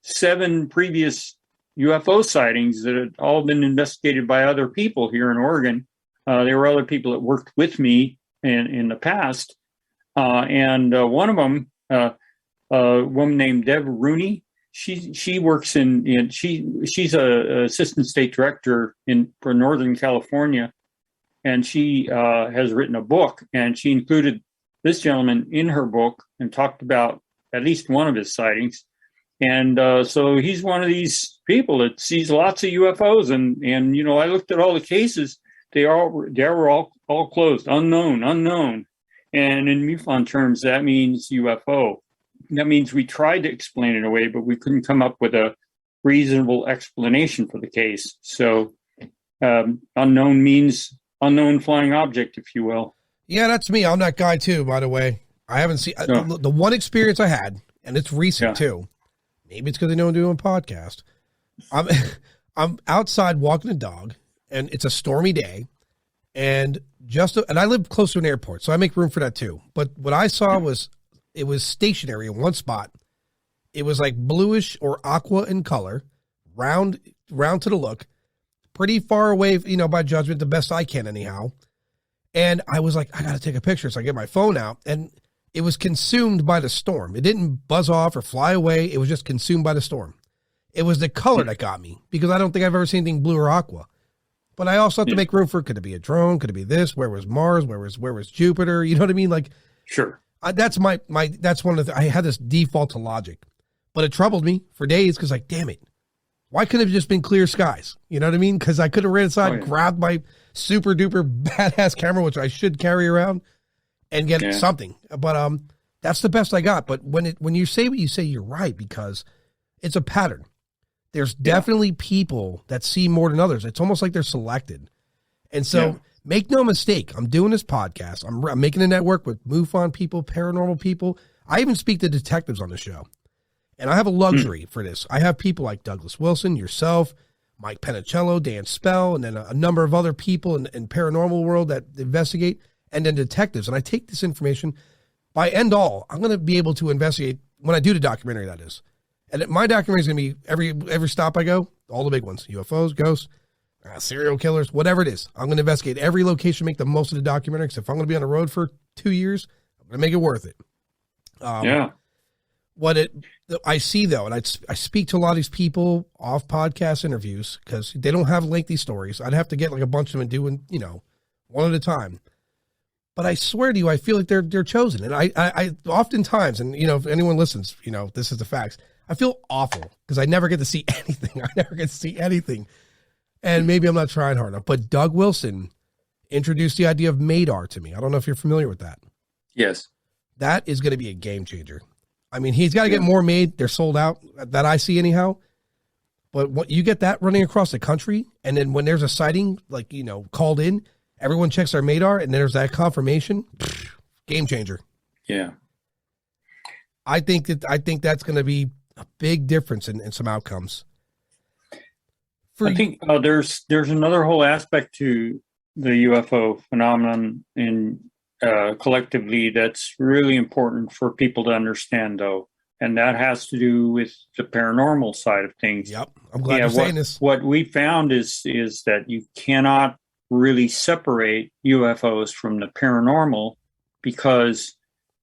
B: 7 previous UFO sightings that had all been investigated by other people here in Oregon. There were other people that worked with me in the past. And one of them, a woman named Deb Rooney, she works she's a assistant state director for Northern California, and she has written a book, and she included this gentleman in her book and talked about at least one of his sightings. And so he's one of these people that sees lots of UFOs, and I looked at all the cases. They were all closed, unknown. And in MUFON terms, that means UFO. That means we tried to explain it away, but we couldn't come up with a reasonable explanation for the case. So unknown means unknown flying object, if you will.
A: Yeah, that's me. I'm that guy too, by the way. I haven't seen the one experience I had, and it's recent too. Maybe it's because I know I'm doing a podcast. I'm outside walking a dog, and it's a stormy day, and I live close to an airport, so I make room for that too. But what I saw was it was stationary in one spot. It was like bluish or aqua in color, round to the look, pretty far away, by judgment, the best I can anyhow. And I was like, I got to take a picture. So I get my phone out, and it was consumed by the storm. It didn't buzz off or fly away. It was just consumed by the storm. It was the color that got me, because I don't think I've ever seen anything blue or aqua. But I also have to make room for, could it be a drone? Could it be this? Where was Mars? Where was Jupiter? You know what I mean? Like,
B: sure.
A: That's that's one of I had this default to logic, but it troubled me for days, because like, damn it, why couldn't it have just been clear skies? You know what I mean? Because I could have ran inside, grabbed my super duper badass camera, which I should carry around, and get something. But that's the best I got. But when you say what you say, you're right, because it's a pattern. There's definitely people that see more than others. It's almost like they're selected. And so make no mistake, I'm doing this podcast. I'm making a network with MUFON people, paranormal people. I even speak to detectives on the show. And I have a luxury for this. I have people like Douglas Wilson, yourself, Mike Penicello, Dan Spell, and then a number of other people in paranormal world that investigate, and then detectives. And I take this information. By end all, I'm going to be able to investigate when I do the documentary, that is. And my documentary is going to be every stop I go, all the big ones, UFOs, ghosts, serial killers, whatever it is. I'm going to investigate every location, make the most of the documentary. Because if I'm going to be on the road for 2 years, I'm going to make it worth it. What I see though, and I speak to a lot of these people off podcast interviews because they don't have lengthy stories. I'd have to get like a bunch of them and doing, one at a time. But I swear to you, I feel like they're chosen. And I oftentimes, and if anyone listens, this is the facts. I feel awful because I never get to see anything. And maybe I'm not trying hard enough. But Doug Wilson introduced the idea of Madar to me. I don't know if you're familiar with that.
B: Yes.
A: That is going to be a game changer. I mean, he's got to get more made. They're sold out, that I see anyhow. But what you get that running across the country, and then when there's a sighting, like, called in, everyone checks their Madar, and there's that confirmation. Game changer.
B: Yeah.
A: I think that's going to be a big difference in some outcomes.
B: I think there's another whole aspect to the UFO phenomenon in collectively that's really important for people to understand, though, and that has to do with the paranormal side of things.
A: Yep, I'm glad you're saying this.
B: What we found is that you cannot really separate UFOs from the paranormal because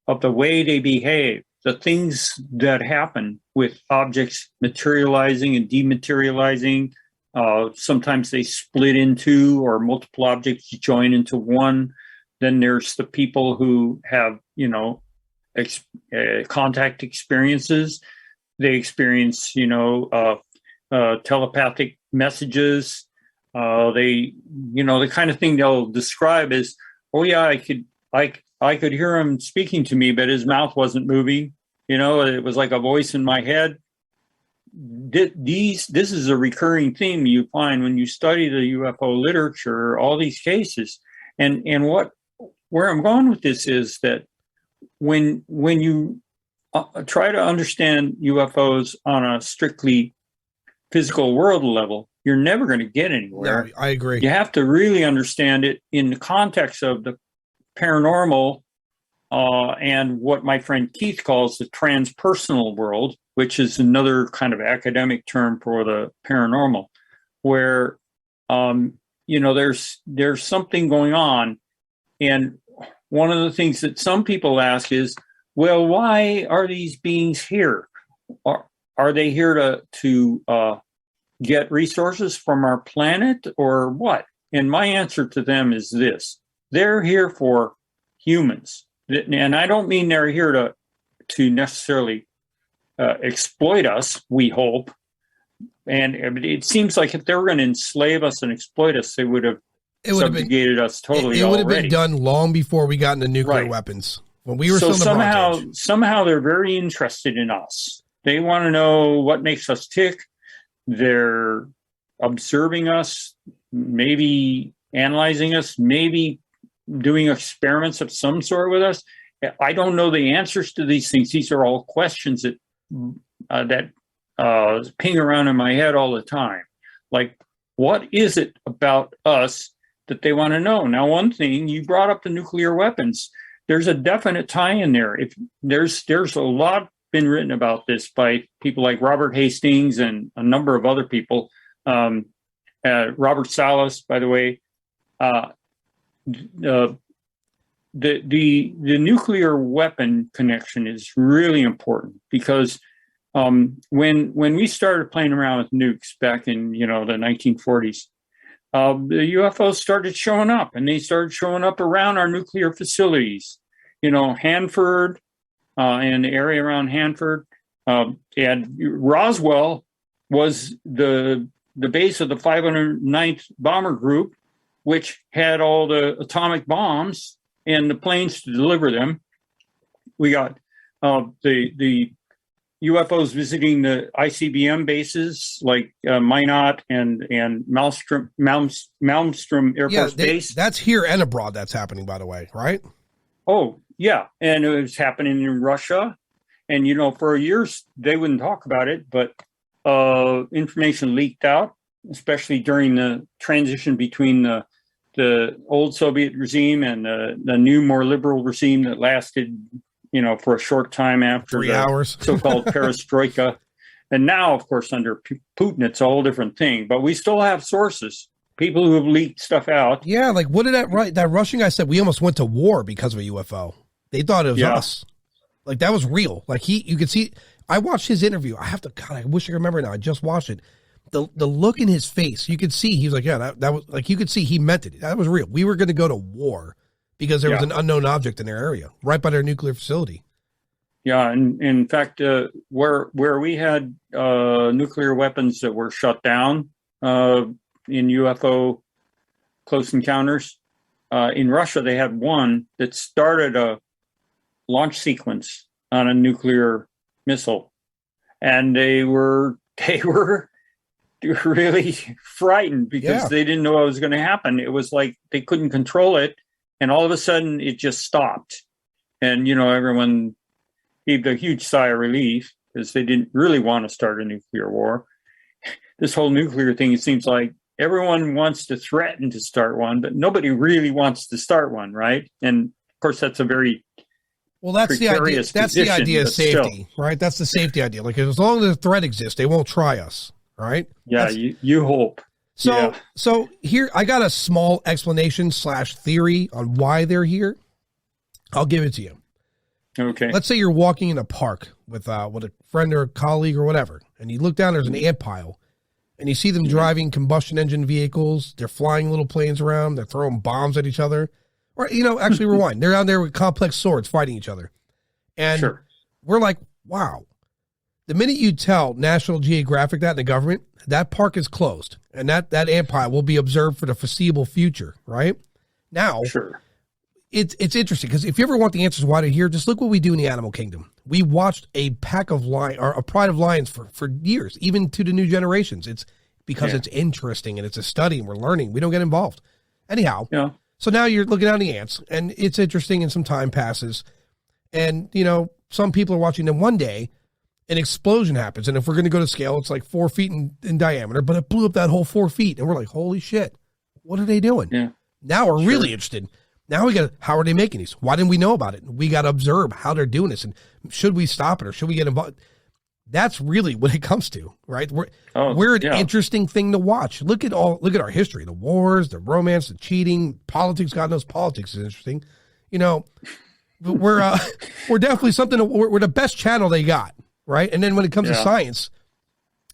B: of the way they behave. The things that happen with objects materializing and dematerializing, sometimes they split into, or multiple objects join into one. Then there's the people who have, contact experiences. They experience, telepathic messages. The kind of thing they'll describe is, oh yeah, I could hear him speaking to me, but his mouth wasn't moving. It was like a voice in my head. This is a recurring theme you find when you study the UFO literature, all these cases. And where I'm going with this is that when you try to understand UFOs on a strictly physical world level, you're never going to get anywhere.
A: No, I agree.
B: You have to really understand it in the context of the paranormal and what my friend Keith calls the transpersonal world, which is another kind of academic term for the paranormal, where there's something going on. And one of the things that some people ask is, well, why are these beings here? Are they here to get resources from our planet or what? And my answer to them is this: they're here for humans. And I don't mean they're here to necessarily exploit us, we hope. And it seems like if they were going to enslave us and exploit us, they would have subjugated us totally.
A: It would have been done long before we got into nuclear weapons. When we were still in the Bronze Age.
B: Somehow they're very interested in us. They want to know what makes us tick. They're observing us, maybe analyzing us, maybe doing experiments of some sort with us. I don't know the answers to these things. These are all questions that ping around in my head all the time. Like, what is it about us that they want to know? Now, one thing, you brought up the nuclear weapons. There's a definite tie in there. If there's a lot been written about this by people like Robert Hastings and a number of other people. Robert Salas, by the way. The nuclear weapon connection is really important because when we started playing around with nukes back in the 1940s, the UFOs started showing up, and they started showing up around our nuclear facilities. Hanford and the area around Hanford, and Roswell was the base of the 509th Bomber Group, which had all the atomic bombs and the planes to deliver them. We got the UFOs visiting the ICBM bases like Minot and Malmstrom Air Force Base.
A: That's here and abroad. That's happening, by the way, right?
B: Oh, yeah. And it was happening in Russia. And, for years, they wouldn't talk about it, but information leaked out, especially during the transition between the old Soviet regime and the new, more liberal regime that lasted, for a short time after
A: 3 hours,
B: so-called perestroika. And now, of course, under Putin, it's a whole different thing. But we still have sources, people who have leaked stuff out.
A: Yeah, like what did that Russian guy said? We almost went to war because of a UFO. They thought it was us. Like that was real. Like you could see. I watched his interview. I wish I could remember now. I just watched it. The look in his face, you could see he was like, yeah, that was like, you could see he meant it. That was real. We were going to go to war because there was an unknown object in their area, right by their nuclear facility.
B: Yeah, and in fact, where we had nuclear weapons that were shut down in UFO close encounters, in Russia they had one that started a launch sequence on a nuclear missile, and they were really frightened because they didn't know what was going to happen. It was like they couldn't control it, and all of a sudden it just stopped. And everyone heaved a huge sigh of relief because they didn't really want to start a nuclear war. This whole nuclear thing, it seems like everyone wants to threaten to start one, but nobody really wants to start one, right? And of course, that's a very
A: that's the idea. That's the idea of safety, right? That's the safety idea. Like as long as the threat exists, they won't try us, right?
B: Yeah, you hope.
A: So here I got a small explanation / theory on why they're here. I'll give it to you.
B: Okay.
A: Let's say you're walking in a park with a friend or a colleague or whatever, and you look down. There's an ant pile, and you see them driving combustion engine vehicles. They're flying little planes around. They're throwing bombs at each other. Or, actually rewind. They're out there with complex swords fighting each other. And we're like, wow. The minute you tell National Geographic that and the government, that park is closed. And that ant pile will be observed for the foreseeable future, right? Now, it's interesting because if you ever want the answers why they're here, just look what we do in the animal kingdom. We watched a pack of lions or a pride of lions for years, even to the new generations. It's because it's interesting and it's a study and we're learning. We don't get involved. Anyhow. Yeah. So now you're looking at the ants, and it's interesting, and some time passes. And, some people are watching them. One day, an explosion happens. And if we're going to go to scale, it's like 4 feet in diameter, but it blew up that whole 4 feet. And we're like, holy shit, what are they doing? Yeah. Now we're really interested. Now how are they making these? Why didn't we know about it? We got to observe how they're doing this. And should we stop it or should we get involved? That's really what it comes to, right? We're an interesting thing to watch. Look at our history, the wars, the romance, the cheating, politics. God knows politics is interesting. We're definitely something. We're the best channel they got, right? And then when it comes to science,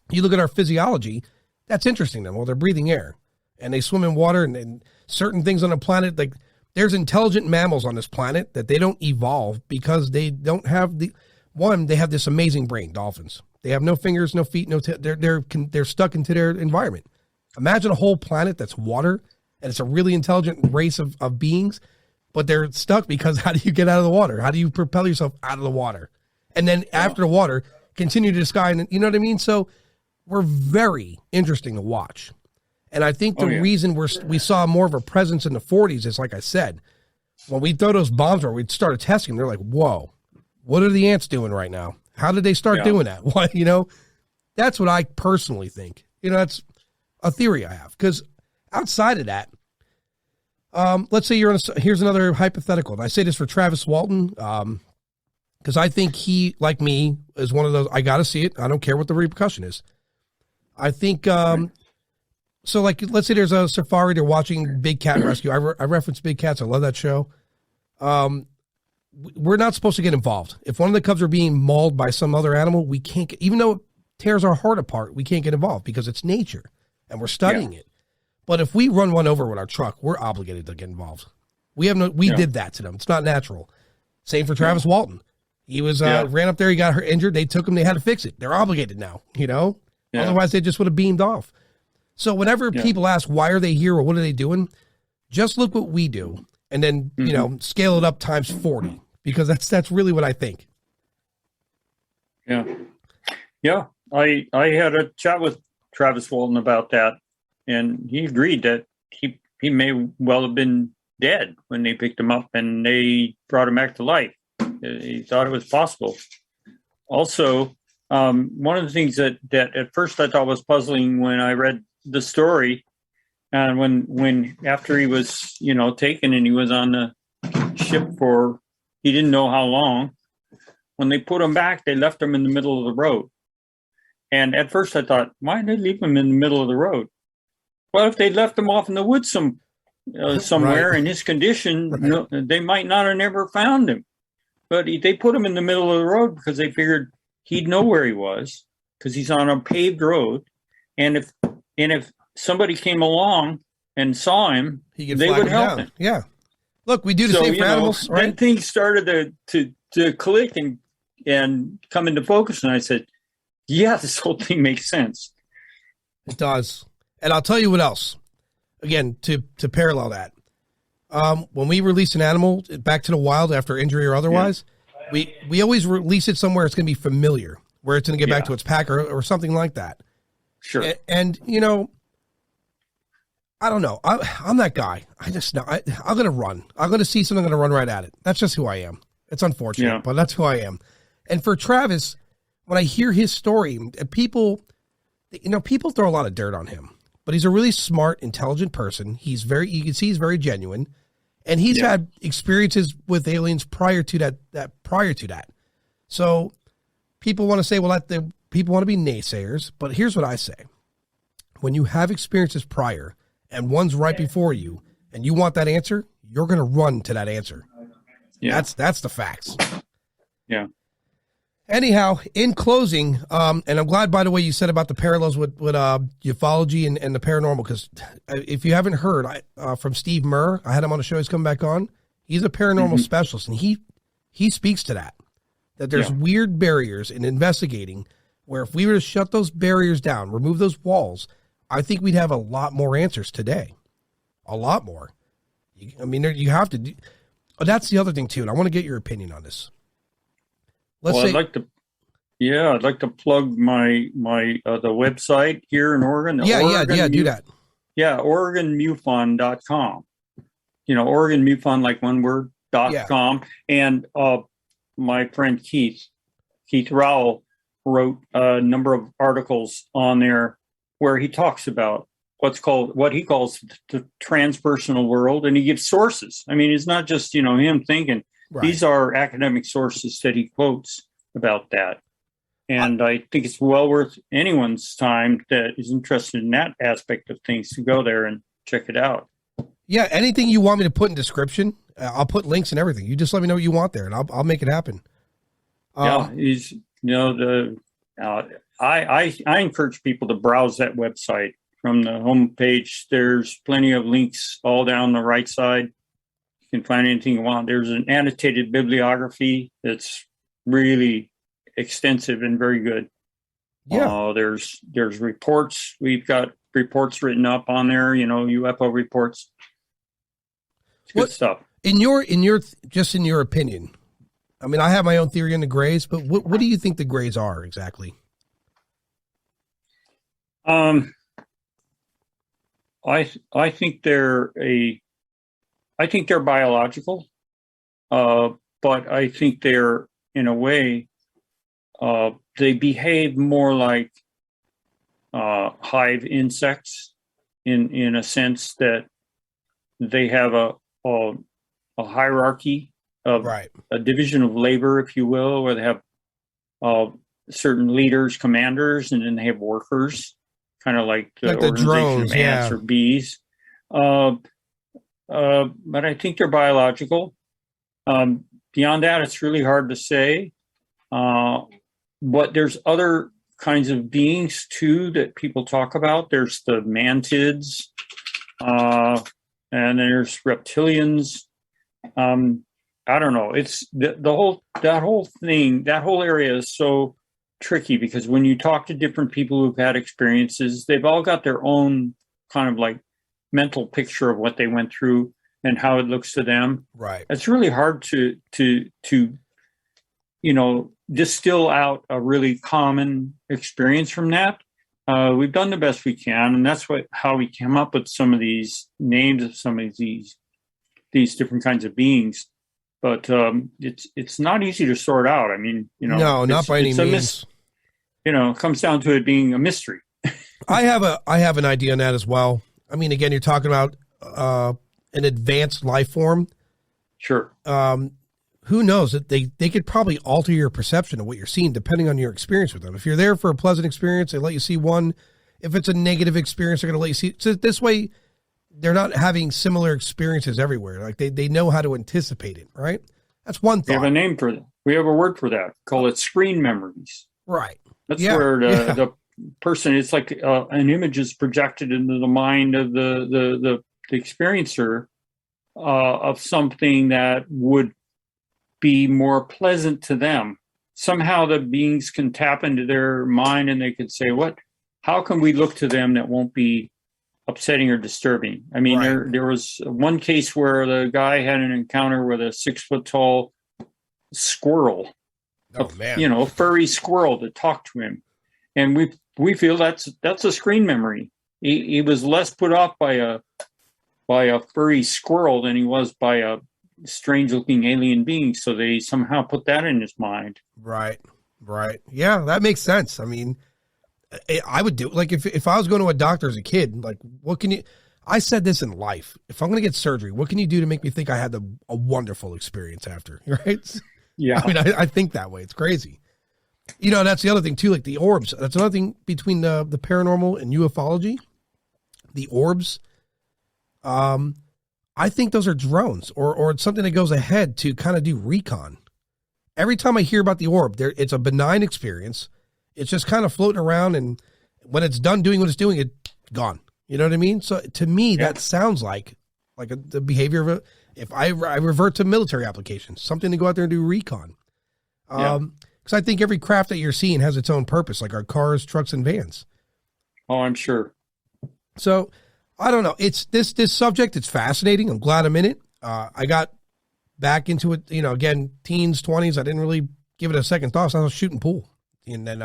A: you look at our physiology. That's interesting. Then, well, they're breathing air and they swim in water, and certain things on the planet, like there's intelligent mammals on this planet that they don't evolve because they don't have they have this amazing brain, dolphins. They have no fingers, no feet, they're stuck into their environment. Imagine a whole planet that's water, and it's a really intelligent race of beings, but they're stuck because how do you get out of the water? How do you propel yourself out of the water? And then after the water, continue to the sky, and you know what I mean? So we're very interesting to watch. And I think the reason we saw more of a presence in the 40s is, like I said, when we throw those bombs where we started testing them, they're like, whoa. What are the ants doing right now? How did they start doing that? Why, that's what I personally think. That's a theory I have. Because outside of that, let's say here's another hypothetical. And I say this for Travis Walton, because I think he, like me, is one of those, I got to see it. I don't care what the repercussion is. I think, so like, let's say there's a safari, they're watching Big Cat Rescue. I reference Big Cats. I love that show. We're not supposed to get involved. If one of the cubs are being mauled by some other animal, we can't get, even though it tears our heart apart, we can't get involved because it's nature and we're studying it. But if we run one over with our truck, we're obligated to get involved. We did that to them. It's not natural. Same for Travis Walton. He was, ran up there, he got hurt, injured. They took him, they had to fix it. They're obligated now, otherwise they just would have beamed off. So whenever people ask, why are they here or what are they doing? Just look what we do. And then, scale it up times 40. Because that's really what I think.
B: Yeah. Yeah, I had a chat with Travis Walton about that, and he agreed that he may well have been dead when they picked him up and they brought him back to life. He thought it was possible. Also, one of the things that at first I thought was puzzling when I read the story, and when after he was taken and he was on the ship for he didn't know how long, when they put him back, they left him in the middle of the road. And at first I thought, why did they leave him in the middle of the road? Well, if they'd left him off in the woods somewhere
A: Right.
B: in his condition, they might not have never found him. But they put him in the middle of the road because they figured he'd know where he was because he's on a paved road. And if somebody came along and saw him, they would help him.
A: Yeah. Look, we do the same for animals, right?
B: Then things started to click and come into focus. And I said, yeah, this whole thing makes sense.
A: It does. And I'll tell you what else. Again, to parallel that. When we release an animal back to the wild after injury or otherwise, we always release it somewhere it's going to be familiar, where it's going to get back to its pack or something like that.
B: Sure.
A: And I don't know. I'm that guy. I just know. I'm going to run. I'm going to see something. I'm going to run right at it. That's just who I am. It's unfortunate, but that's who I am. And for Travis, when I hear his story, people throw a lot of dirt on him, but he's a really smart, intelligent person. You can see he's very genuine, and he's had experiences with aliens prior to that. So people want to say, well, people want to be naysayers, but here's what I say. When you have experiences prior and one's right before you and you want that answer, you're going to run to that answer. Yeah. That's the facts.
B: Yeah.
A: Anyhow, in closing, and I'm glad, by the way, you said about the parallels with ufology and the paranormal, because if you haven't heard from Steve Murr, I had him on the show. He's coming back on. He's a paranormal specialist, and he speaks to that there's weird barriers in investigating where if we were to shut those barriers down, remove those walls, I think we'd have a lot more answers today. A lot more. I mean, you have to do. Oh, that's the other thing, too, and I want to get your opinion on this.
B: I'd like to plug my the website here in Oregon.
A: Do that.
B: Yeah, OregonMUFON.com. Oregon MUFON, like one word, .com. And my friend Keith Rowell wrote a number of articles on there where he talks about what he calls the transpersonal world, and he gives sources. I mean, it's not just him thinking. Right. These are academic sources that he quotes about that. And I think it's well worth anyone's time that is interested in that aspect of things to go there and check it out.
A: Yeah, anything you want me to put in description, I'll put links and everything. You just let me know what you want there, and I'll make it happen.
B: I encourage people to browse that website. From the homepage, there's plenty of links all down the right side. You can find anything you want. There's an annotated bibliography that's really extensive and very good. Yeah. There's reports. We've got reports written up on there, UFO reports. It's good stuff. In your opinion,
A: I mean, I have my own theory on the grays, but what do you think the grays are exactly?
B: I think they're biological, but I think they're, in a way, they behave more like hive insects in a sense that they have a hierarchy of a division of labor, if you will, where they have certain leaders, commanders, and then they have workers. Kind of like the organization drones, of ants or bees. But I think they're biological. Beyond that, it's really hard to say. But there's other kinds of beings, too, that people talk about. There's the mantids, and there's reptilians. I don't know. It's that whole area is so tricky because when you talk to different people who've had experiences, they've all got their own kind of like mental picture of what they went through and how it looks to them.
A: Right.
B: It's really hard to distill out a really common experience from that. We've done the best we can, and that's how we came up with some of these names of some of these different kinds of beings. But it's not easy to sort out. I mean,
A: no, not by any means.
B: It comes down to it being a mystery.
A: I have an idea on that as well. I mean, again, you're talking about an advanced life form. Sure. Who knows that they could probably alter your perception of what you're seeing depending on your experience with them. If you're there for a pleasant experience, they let you see one. If it's a negative experience, they're going to let you see. So this way, they're not having similar experiences everywhere. Like they know how to anticipate it, right? That's one thing.
B: We have a name for that. We have a word for that. Call it screen memories.
A: Right.
B: That's where the person, it's like an image is projected into the mind of the experiencer of something that would be more pleasant to them. Somehow the beings can tap into their mind and they could say, how can we look to them that won't be upsetting or disturbing? I mean, right. there was one case where the guy had an encounter with a 6-foot-tall squirrel, a furry squirrel that talked to him. And we feel that's a screen memory. He was less put off by a furry squirrel than he was by a strange looking alien being. So they somehow put that in his mind.
A: Right. Yeah, that makes sense. I mean, I would do like if I was going to a doctor as a kid, like I said this in life, if I'm going to get surgery, what can you do to make me think I had a wonderful experience after? Right. Yeah. I mean, I think that way. It's crazy. That's the other thing too, like the orbs. That's another thing between the paranormal and ufology. The orbs. I think those are drones or it's something that goes ahead to kind of do recon. Every time I hear about the orb, it's a benign experience. It's just kind of floating around, and when it's done doing what it's doing, it's gone. You know what I mean? So to me, that sounds like the behavior of if I revert to military applications, something to go out there and do recon. Because I think every craft that you're seeing has its own purpose, like our cars, trucks, and vans.
B: Oh, I'm sure.
A: So I don't know. It's this subject. It's fascinating. I'm glad I'm in it. I got back into it, again, teens, 20s. I didn't really give it a second thought. So I was shooting pool. And then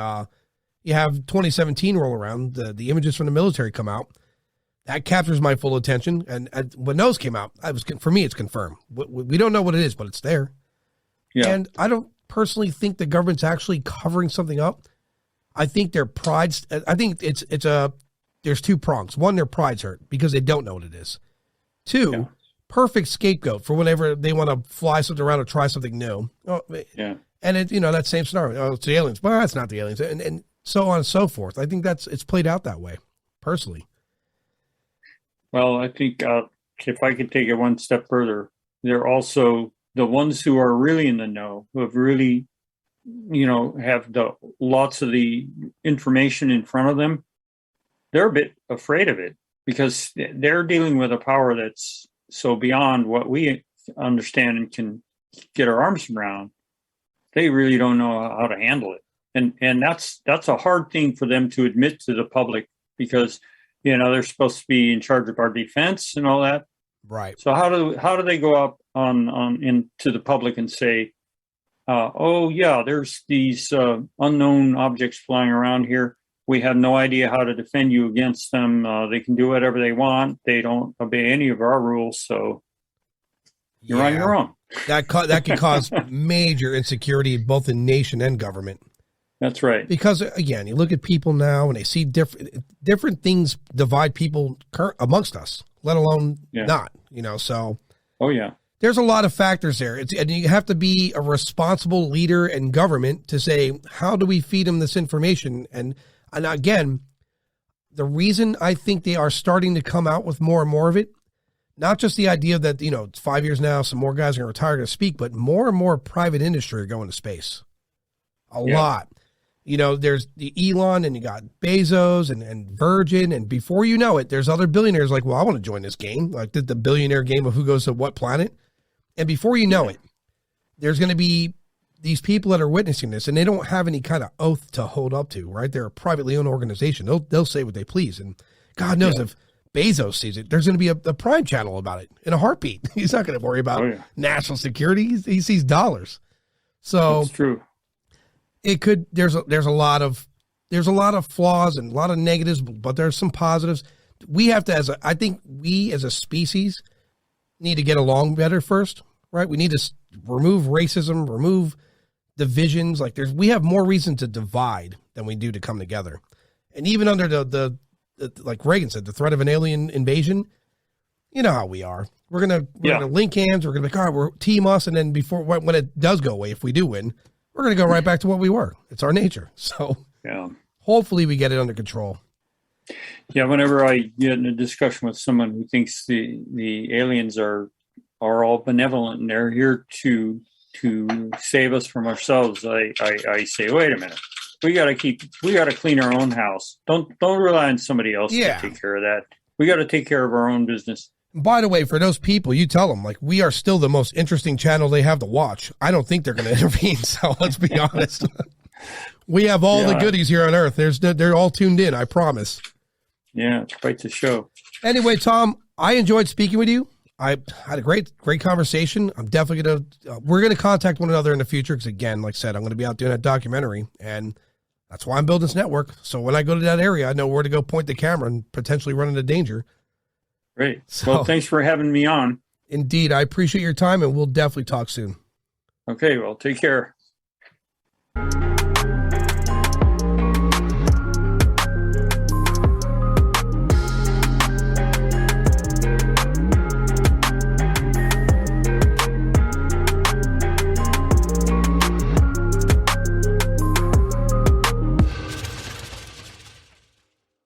A: you have 2017 roll around. The images from the military come out. That captures my full attention. And when those came out, for me, it's confirmed. We don't know what it is, but it's there. Yeah. And I don't personally think the government's actually covering something up. I think their pride's. I think there's two prongs. One, their pride's hurt because they don't know what it is. Two, perfect scapegoat for whenever they want to fly something around or try something new. Oh, yeah. And that same scenario. Oh, it's the aliens. Well, it's not the aliens, and so on and so forth. I think it's played out that way, personally.
B: Well, I think if I could take it one step further, they're also the ones who are really in the know, who have really, have lots of the information in front of them. They're a bit afraid of it because they're dealing with a power that's so beyond what we understand and can get our arms around. They really don't know how to handle it. And that's a hard thing for them to admit to the public because, they're supposed to be in charge of our defense and all that.
A: Right.
B: So how do they go up into the public and say, there's these unknown objects flying around here. We have no idea how to defend you against them. They can do whatever they want. They don't obey any of our rules. So you're on your own.
A: That can cause major insecurity both in nation and government.
B: That's right.
A: Because again, you look at people now and they see different things divide people amongst us, let alone not, so. Oh yeah. There's a lot of factors there. And you have to be a responsible leader in government to say, how do we feed them this information? And again, the reason I think they are starting to come out with more and more of it, not just the idea that, it's 5 years now, some more guys are going to retire to speak, but more and more private industry are going to space. A lot. There's the Elon and you got Bezos and Virgin. And before you know it, there's other billionaires like, well, I want to join this game. Like the billionaire game of who goes to what planet. And before you know it, there's going to be these people that are witnessing this and they don't have any kind of oath to hold up to, right? They're a privately owned organization. They'll say what they please. And God knows if Bezos sees it, there's going to be a Prime channel about it in a heartbeat. He's not going to worry about national security. He sees dollars. So
B: it's true.
A: It could. There's a lot of flaws and a lot of negatives, but there's some positives. We have to, I think we as a species need to get along better first, right? We need to remove racism, remove divisions. Like we have more reason to divide than we do to come together. And even under the like Reagan said, the threat of an alien invasion, you know how we are. We're gonna link hands. We're gonna be like, all right, we're team us, and then when it does go away, if we do win, we're gonna go right back to what we were. It's our nature. So hopefully we get it under control.
B: Yeah, whenever I get in a discussion with someone who thinks the aliens are all benevolent and they're here to save us from ourselves, I say, wait a minute. We got to clean our own house. Don't rely on somebody else to take care of that. We got to take care of our own business.
A: By the way, for those people, you tell them, like, we are still the most interesting channel they have to watch. I don't think they're going to intervene, so let's be honest. We have all the goodies here on Earth. They're all tuned in, I promise.
B: Yeah, it's quite the show.
A: Anyway, Tom, I enjoyed speaking with you. I had a great conversation. I'm definitely going to, we're going to contact one another in the future because, again, like I said, I'm going to be out doing a documentary, and that's why I'm building this network. So when I go to that area, I know where to go point the camera and potentially run into danger.
B: Great. So, well, thanks for having me on.
A: Indeed. I appreciate your time, and we'll definitely talk soon.
B: Okay. Well, take care.